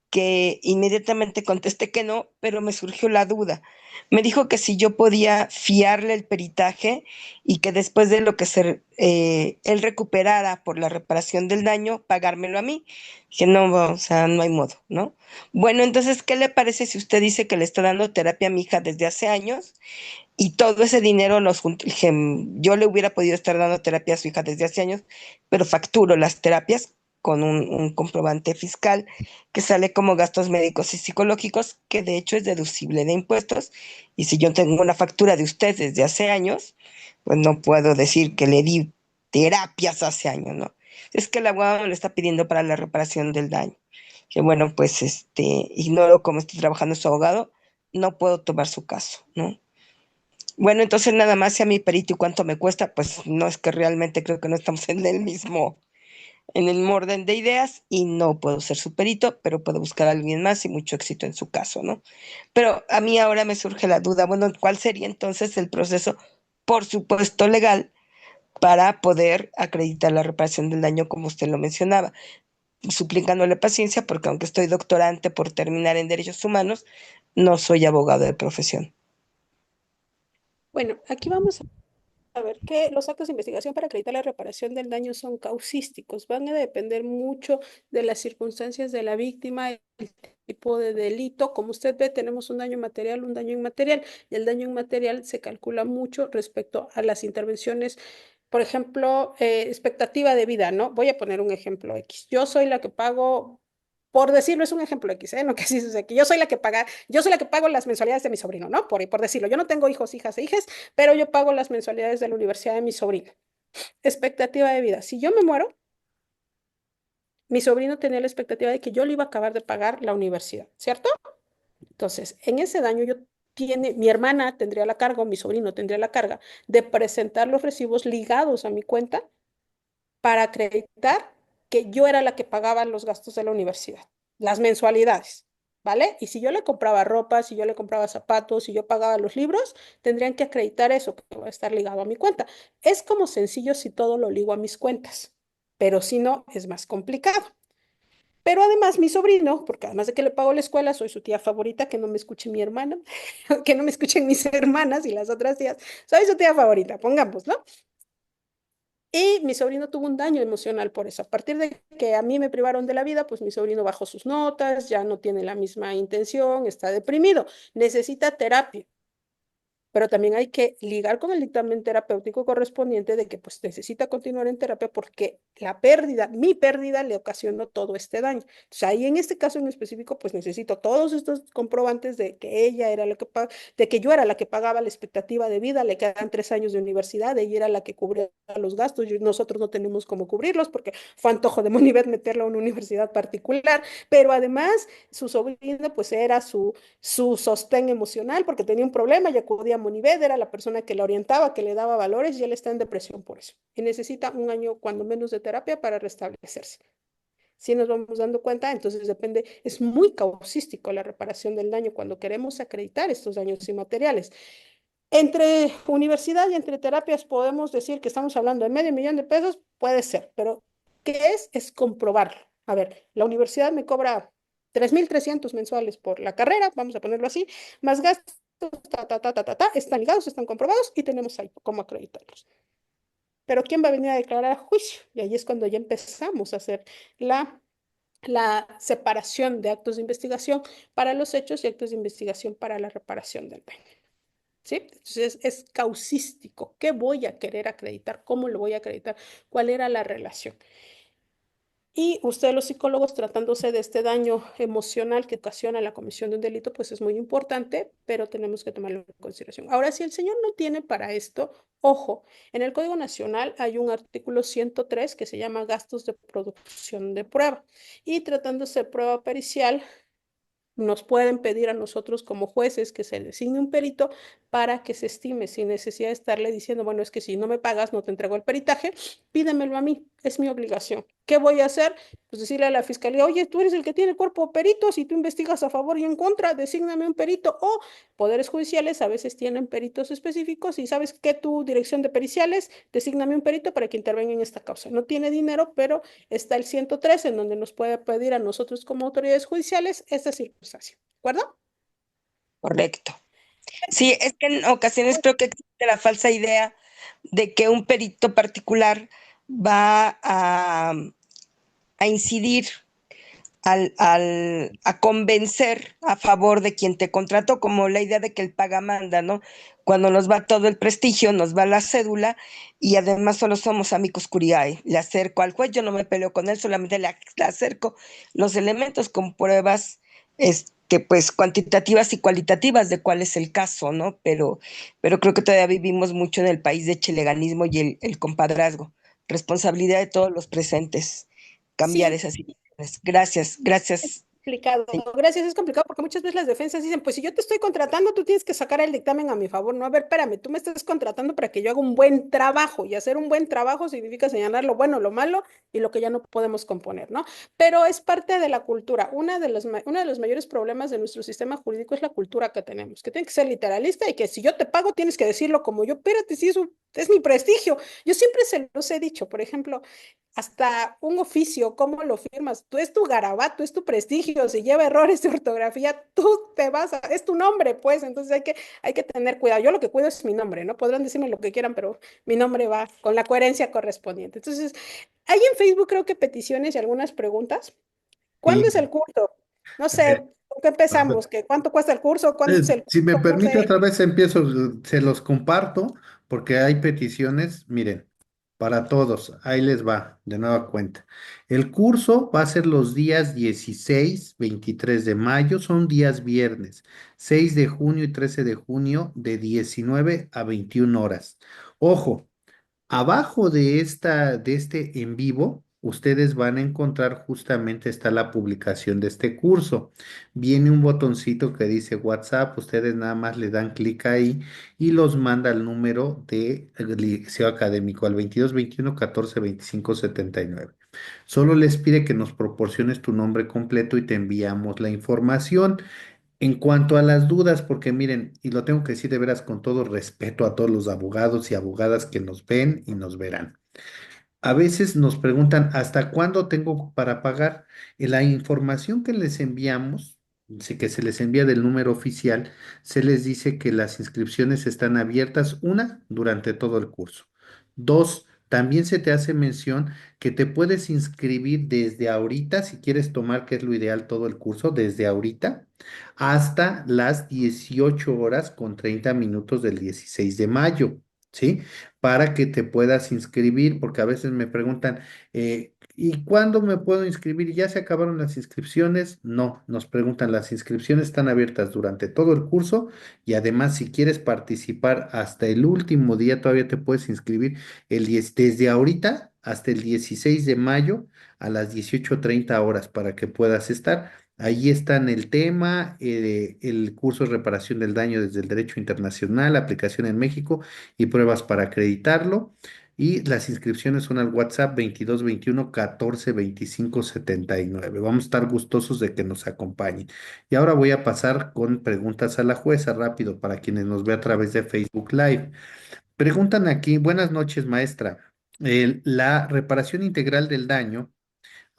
que inmediatamente contesté que no, pero me surgió la duda. Me dijo que si yo podía fiarle el peritaje y que después de lo que él recuperara por la reparación del daño, pagármelo a mí. Dije, no, o sea, no hay modo, ¿no? Bueno, entonces, ¿qué le parece si usted dice que le está dando terapia a mi hija desde hace años y todo ese dinero nos juntó? Dije, yo le hubiera podido estar dando terapia a su hija desde hace años, pero facturo las terapias con un comprobante fiscal que sale como gastos médicos y psicológicos, que de hecho es deducible de impuestos. Y si yo tengo una factura de usted desde hace años, pues no puedo decir que le di terapias hace años, ¿no? Es que el abogado le está pidiendo para la reparación del daño. Que bueno, pues ignoro cómo estoy trabajando su abogado, no puedo tomar su caso, ¿no? Bueno, entonces nada más sea mi perito y cuánto me cuesta, pues no es que realmente creo que no estamos en el orden de ideas y no puedo ser su perito, pero puedo buscar a alguien más y mucho éxito en su caso, ¿no? Pero a mí ahora me surge la duda, bueno, ¿cuál sería entonces el proceso, por supuesto, legal para poder acreditar la reparación del daño como usted lo mencionaba? Suplicándole paciencia porque aunque estoy doctorante por terminar en derechos humanos, no soy abogado de profesión. Bueno, aquí vamos a ver que los actos de investigación para acreditar la reparación del daño son causísticos, van a depender mucho de las circunstancias de la víctima, el tipo de delito. Como usted ve, tenemos un daño material, un daño inmaterial, y el daño inmaterial se calcula mucho respecto a las intervenciones. Por ejemplo, expectativa de vida, ¿no? Voy a poner un ejemplo X. Yo soy la que pago, por decirlo, es un ejemplo X, ¿eh? No que sí sucede, que yo soy la que pago las mensualidades de mi sobrino, ¿no? Por decirlo, yo no tengo hijos, hijas e hijas, pero yo pago las mensualidades de la universidad de mi sobrino. Expectativa de vida. Si yo me muero, mi sobrino tenía la expectativa de que yo le iba a acabar de pagar la universidad, ¿cierto? Entonces, en ese daño mi hermana tendría la carga o mi sobrino tendría la carga de presentar los recibos ligados a mi cuenta para acreditar que yo era la que pagaba los gastos de la universidad, las mensualidades, ¿vale? Y si yo le compraba ropa, si yo le compraba zapatos, si yo pagaba los libros, tendrían que acreditar eso, que va a estar ligado a mi cuenta. Es como sencillo si todo lo ligo a mis cuentas, pero si no, es más complicado. Pero además mi sobrino, porque además de que le pago la escuela, soy su tía favorita, que no me escuche mi hermana, que no me escuchen mis hermanas y las otras tías, soy su tía favorita, pongamos, ¿no? Y mi sobrino tuvo un daño emocional por eso. A partir de que a mí me privaron de la vida, pues mi sobrino bajó sus notas, ya no tiene la misma intención, está deprimido, necesita terapia. Pero también hay que ligar con el dictamen terapéutico correspondiente de que pues necesita continuar en terapia porque la pérdida, mi pérdida le ocasionó todo este daño. Entonces ahí en este caso en específico pues necesito todos estos comprobantes de que ella era la que de que yo era la que pagaba la expectativa de vida, le quedan 3 años de universidad, ella era la que cubría los gastos, nosotros no tenemos cómo cubrirlos porque fue antojo de Monivet meterla a una universidad particular, pero además su sobrina pues era su sostén emocional porque tenía un problema y acudía a Monived, era la persona que la orientaba, que le daba valores y él está en depresión por eso. Y necesita un año, cuando menos, de terapia para restablecerse. Si nos vamos dando cuenta, entonces depende, es muy causístico la reparación del daño cuando queremos acreditar estos daños inmateriales. Entre universidad y entre terapias podemos decir que estamos hablando de $500,000, puede ser, pero ¿qué es? Es comprobarlo. A ver, la universidad me cobra 3,300 mensuales por la carrera, vamos a ponerlo así, más gastos, están ligados, están comprobados y tenemos ahí cómo acreditarlos. Pero ¿quién va a venir a declarar a juicio? Y ahí es cuando ya empezamos a hacer la, la separación de actos de investigación para los hechos y actos de investigación para la reparación del daño. ¿Sí? Entonces es causístico. ¿Qué voy a querer acreditar? ¿Cómo lo voy a acreditar? ¿Cuál era la relación? Y ustedes los psicólogos tratándose de este daño emocional que ocasiona la comisión de un delito, pues es muy importante, pero tenemos que tomarlo en consideración. Ahora, si el señor no tiene para esto, ojo, en el Código Nacional hay un artículo 103 que se llama gastos de producción de prueba. Y tratándose de prueba pericial, nos pueden pedir a nosotros como jueces que se designe un perito para que se estime sin necesidad de estarle diciendo, bueno, es que si no me pagas, no te entrego el peritaje, pídemelo a mí, es mi obligación. ¿Qué voy a hacer? Pues decirle a la fiscalía, oye, tú eres el que tiene cuerpo de peritos y tú investigas a favor y en contra, desígname un perito. O poderes judiciales a veces tienen peritos específicos y sabes que tu dirección de periciales, desígname un perito para que intervenga en esta causa. No tiene dinero, pero está el 103 en donde nos puede pedir a nosotros como autoridades judiciales esta circunstancia. ¿De acuerdo? Correcto. Sí, es que en ocasiones creo que existe la falsa idea de que un perito particular va a incidir a convencer a favor de quien te contrató, como la idea de que el paga manda, ¿no? Cuando nos va todo el prestigio, nos va la cédula y además solo somos amigos curiae. Le acerco al juez, yo no me peleo con él, solamente le acerco los elementos con pruebas pues cuantitativas y cualitativas de cuál es el caso, ¿no? Pero creo que todavía vivimos mucho en el país de chileganismo y el compadrazgo. Responsabilidad de todos los presentes, cambiar Sí, esas situaciones. Gracias, gracias. complicado. Sí. Gracias, es complicado porque muchas veces las defensas dicen, pues si yo te estoy contratando, tú tienes que sacar el dictamen a mi favor. No, a ver, espérame, tú me estás contratando para que yo haga un buen trabajo y hacer un buen trabajo significa señalar lo bueno, lo malo y lo que ya no podemos componer, ¿no? Pero es parte de la cultura. Uno de los mayores problemas de nuestro sistema jurídico es la cultura que tenemos, que tiene que ser literalista y que si yo te pago tienes que decirlo como yo. Espérate, si eso es mi prestigio. Yo siempre se los he dicho, por ejemplo, hasta un oficio, ¿cómo lo firmas? Tú es tu garabato, es tu prestigio, si lleva errores de ortografía, tú te vas a, es tu nombre, pues, entonces hay que tener cuidado. Yo lo que cuido es mi nombre, ¿no? Podrán decirme lo que quieran, pero mi nombre va con la coherencia correspondiente. Entonces, hay en Facebook creo que peticiones y algunas preguntas. ¿Cuándo Sí, es el curso? No eh, sé, ¿con qué empezamos? ¿Cuánto cuesta el curso? ¿Cuándo es el si me curso? No permite sé. otra vez empiezo, se los comparto porque hay peticiones, miren, para todos, ahí les va, de nueva cuenta. El curso va a ser los días 16, 23 de mayo, son días viernes, 6 de junio y 13 de junio de 19 a 21 horas. Ojo, abajo de este en vivo, ustedes van a encontrar justamente está la publicación de este curso. Viene un botoncito que dice WhatsApp, ustedes nada más le dan clic ahí y los manda al número de Liceo Académico al 22 21 14 25 79. Solo les pide que nos proporciones tu nombre completo y te enviamos la información. En cuanto a las dudas, porque miren, y lo tengo que decir de veras con todo respeto a todos los abogados y abogadas que nos ven y nos verán. A veces nos preguntan ¿hasta cuándo tengo para pagar? En la información que les enviamos, que se les envía del número oficial, se les dice que las inscripciones están abiertas, una, durante todo el curso. Dos, también se te hace mención que te puedes inscribir desde ahorita, si quieres tomar, que es lo ideal, todo el curso, desde ahorita hasta las 18 horas con 30 minutos del 16 de mayo. ¿Sí? Para que te puedas inscribir, porque a veces me preguntan, ¿y cuándo me puedo inscribir? ¿Ya se acabaron las inscripciones? No, nos preguntan, las inscripciones están abiertas durante todo el curso y además si quieres participar hasta el último día, todavía te puedes inscribir desde ahorita hasta el 16 de mayo a las 18:30 horas para que puedas estar. Ahí están el tema, el curso de reparación del daño desde el derecho internacional, aplicación en México y pruebas para acreditarlo. Y las inscripciones son al WhatsApp 22 21 14 25 79. Vamos a estar gustosos de que nos acompañen. Y ahora voy a pasar con preguntas a la jueza rápido para quienes nos ve a través de Facebook Live. Preguntan aquí, buenas noches, maestra. La reparación integral del daño,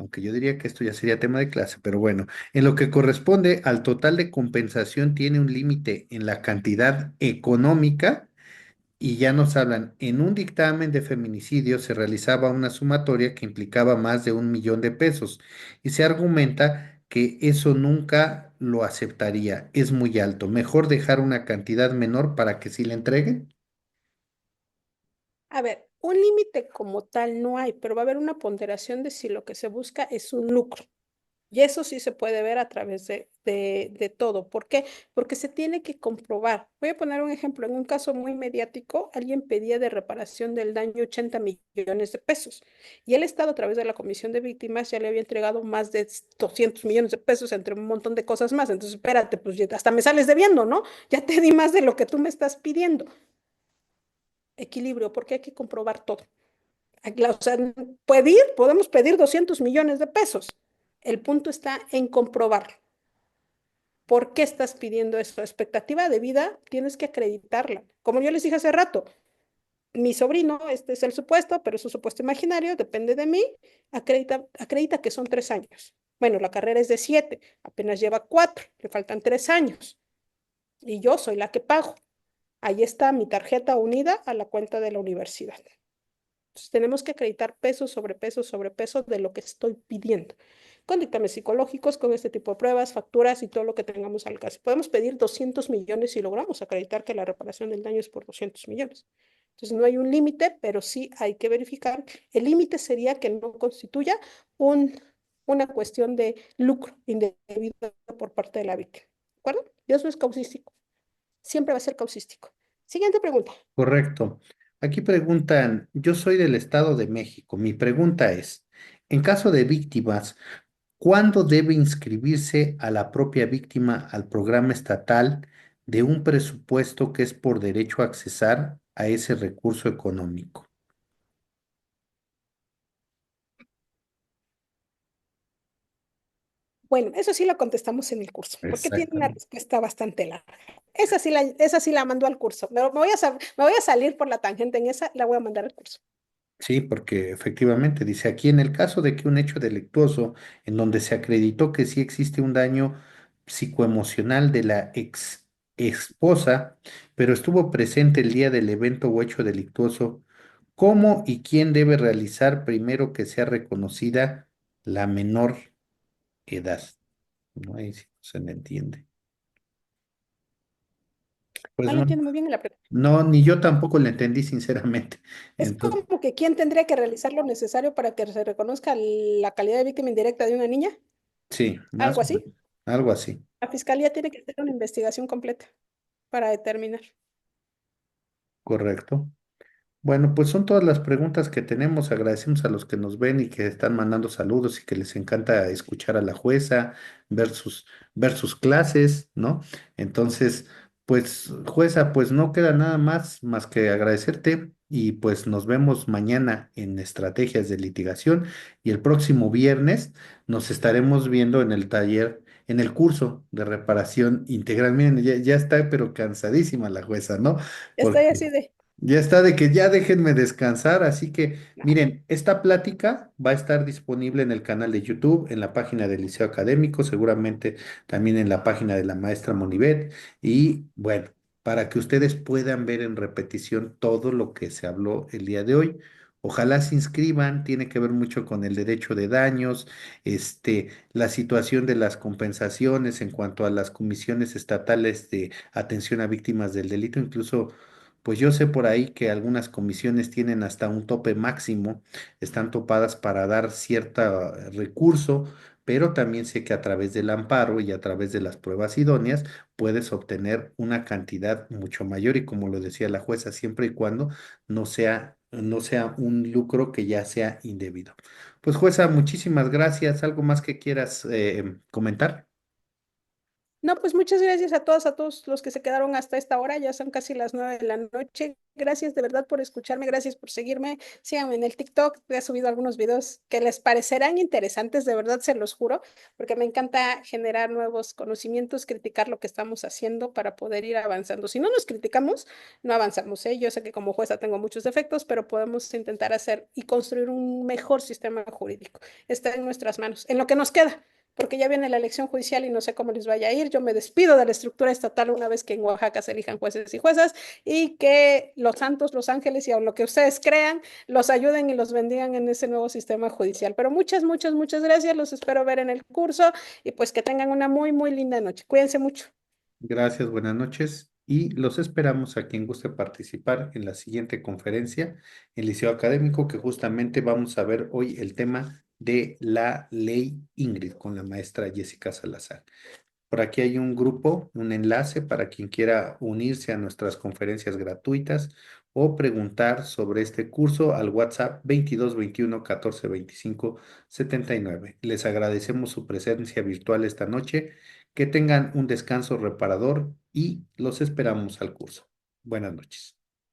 aunque yo diría que esto ya sería tema de clase, pero bueno, en lo que corresponde al total de compensación tiene un límite en la cantidad económica y ya nos hablan, en un dictamen de feminicidio se realizaba una sumatoria que implicaba más de 1 millón de pesos y se argumenta que eso nunca lo aceptaría, es muy alto, mejor dejar una cantidad menor para que sí le entreguen. A ver, un límite como tal no hay, pero va a haber una ponderación de si lo que se busca es un lucro. Y eso sí se puede ver a través de todo. ¿Por qué? Porque se tiene que comprobar. Voy a poner un ejemplo. En un caso muy mediático, alguien pedía de reparación del daño 80 millones de pesos. Y el Estado, a través de la Comisión de Víctimas, ya le había entregado más de 200 millones de pesos, entre un montón de cosas más. Entonces, espérate, pues hasta me sales debiendo, ¿no? Ya te di más de lo que tú me estás pidiendo. Equilibrio, porque hay que comprobar todo. O sea, podemos pedir 200 millones de pesos. El punto está en comprobarlo. ¿Por qué estás pidiendo eso? Expectativa de vida, tienes que acreditarla. Como yo les dije hace rato, mi sobrino, este es el supuesto, pero es un supuesto imaginario, depende de mí, acredita que son 3 años. Bueno, la carrera es de 7, apenas lleva 4, le faltan 3 años. Y yo soy la que pago. Ahí está mi tarjeta unida a la cuenta de la universidad. Entonces, tenemos que acreditar peso sobre peso de lo que estoy pidiendo. Con dictámenes psicológicos, con este tipo de pruebas, facturas y todo lo que tengamos al caso. Podemos pedir 200 millones si logramos acreditar que la reparación del daño es por 200 millones. Entonces, no hay un límite, pero sí hay que verificar. El límite sería que no constituya un, una cuestión de lucro indebido por parte de la víctima. ¿De acuerdo? Y eso es causístico. Siempre va a ser causístico. Siguiente pregunta. Correcto. Aquí preguntan, yo soy del Estado de México. Mi pregunta es, en caso de víctimas, ¿cuándo debe inscribirse a la propia víctima al programa estatal de un presupuesto que es por derecho a accesar a ese recurso económico? Bueno, eso sí lo contestamos en el curso, porque tiene una Exactamente. respuesta bastante larga. Esa sí la mandó al curso. Me voy a salir por la tangente en esa, la voy a mandar al curso. Sí, porque efectivamente dice aquí en el caso de que un hecho delictuoso en donde se acreditó que sí existe un daño psicoemocional de la ex esposa, pero estuvo presente el día del evento o hecho delictuoso, ¿cómo y quién debe realizar primero que sea reconocida la menor edad? No, ahí sí no se me entiende. Pues No le no, entiendo muy bien la pregunta. no, ni yo tampoco le entendí sinceramente. Es Entonces, como que quién tendría que realizar lo necesario para que se reconozca la calidad de víctima indirecta de una niña, sí, más algo o así. menos, algo así. La fiscalía tiene que hacer una investigación completa para determinar. Correcto. Bueno, pues son todas las preguntas que tenemos. Agradecemos a los que nos ven y que están mandando saludos y que les encanta escuchar a la jueza, ver sus clases, ¿no? Entonces, pues, jueza, pues no queda nada más que agradecerte y pues nos vemos mañana en Estrategias de Litigación y el próximo viernes nos estaremos viendo en el taller, en el curso de reparación integral. Miren, ya está, pero cansadísima la jueza, ¿no? Estoy así de, Ya está de que ya déjenme descansar, así que miren, esta plática va a estar disponible en el canal de YouTube, en la página del Liceo Académico, seguramente también en la página de la maestra Monibet y bueno, para que ustedes puedan ver en repetición todo lo que se habló el día de hoy. Ojalá se inscriban, tiene que ver mucho con el derecho de daños, la situación de las compensaciones en cuanto a las comisiones estatales de atención a víctimas del delito, incluso pues yo sé por ahí que algunas comisiones tienen hasta un tope máximo, están topadas para dar cierto recurso, pero también sé que a través del amparo y a través de las pruebas idóneas puedes obtener una cantidad mucho mayor y como lo decía la jueza, siempre y cuando no sea un lucro que ya sea indebido. Pues jueza, muchísimas gracias. ¿Algo más que quieras comentar? No, pues muchas gracias a todos los que se quedaron hasta esta hora. Ya son casi las 9 de la noche. Gracias de verdad por escucharme, gracias por seguirme. Síganme en el TikTok. He subido algunos videos que les parecerán interesantes, de verdad se los juro, porque me encanta generar nuevos conocimientos, criticar lo que estamos haciendo para poder ir avanzando. Si no nos criticamos, no avanzamos, ¿eh? Yo sé que como jueza tengo muchos defectos, pero podemos intentar hacer y construir un mejor sistema jurídico. Está en nuestras manos, en lo que nos queda porque ya viene la elección judicial y no sé cómo les vaya a ir. Yo me despido de la estructura estatal una vez que en Oaxaca se elijan jueces y juezas y que los santos, los ángeles y aun lo que ustedes crean, los ayuden y los bendigan en ese nuevo sistema judicial. Pero muchas, muchas, muchas gracias. Los espero ver en el curso y pues que tengan una muy, muy linda noche. Cuídense mucho. Gracias, buenas noches y los esperamos a quien guste participar en la siguiente conferencia en Liceo Académico, que justamente vamos a ver hoy el tema de la ley Ingrid con la maestra Jessica Salazar. Por aquí hay un grupo, un enlace para quien quiera unirse a nuestras conferencias gratuitas o preguntar sobre este curso al WhatsApp 22 21 14 25 79. Les agradecemos su presencia virtual esta noche. Que tengan un descanso reparador y los esperamos al curso. Buenas noches.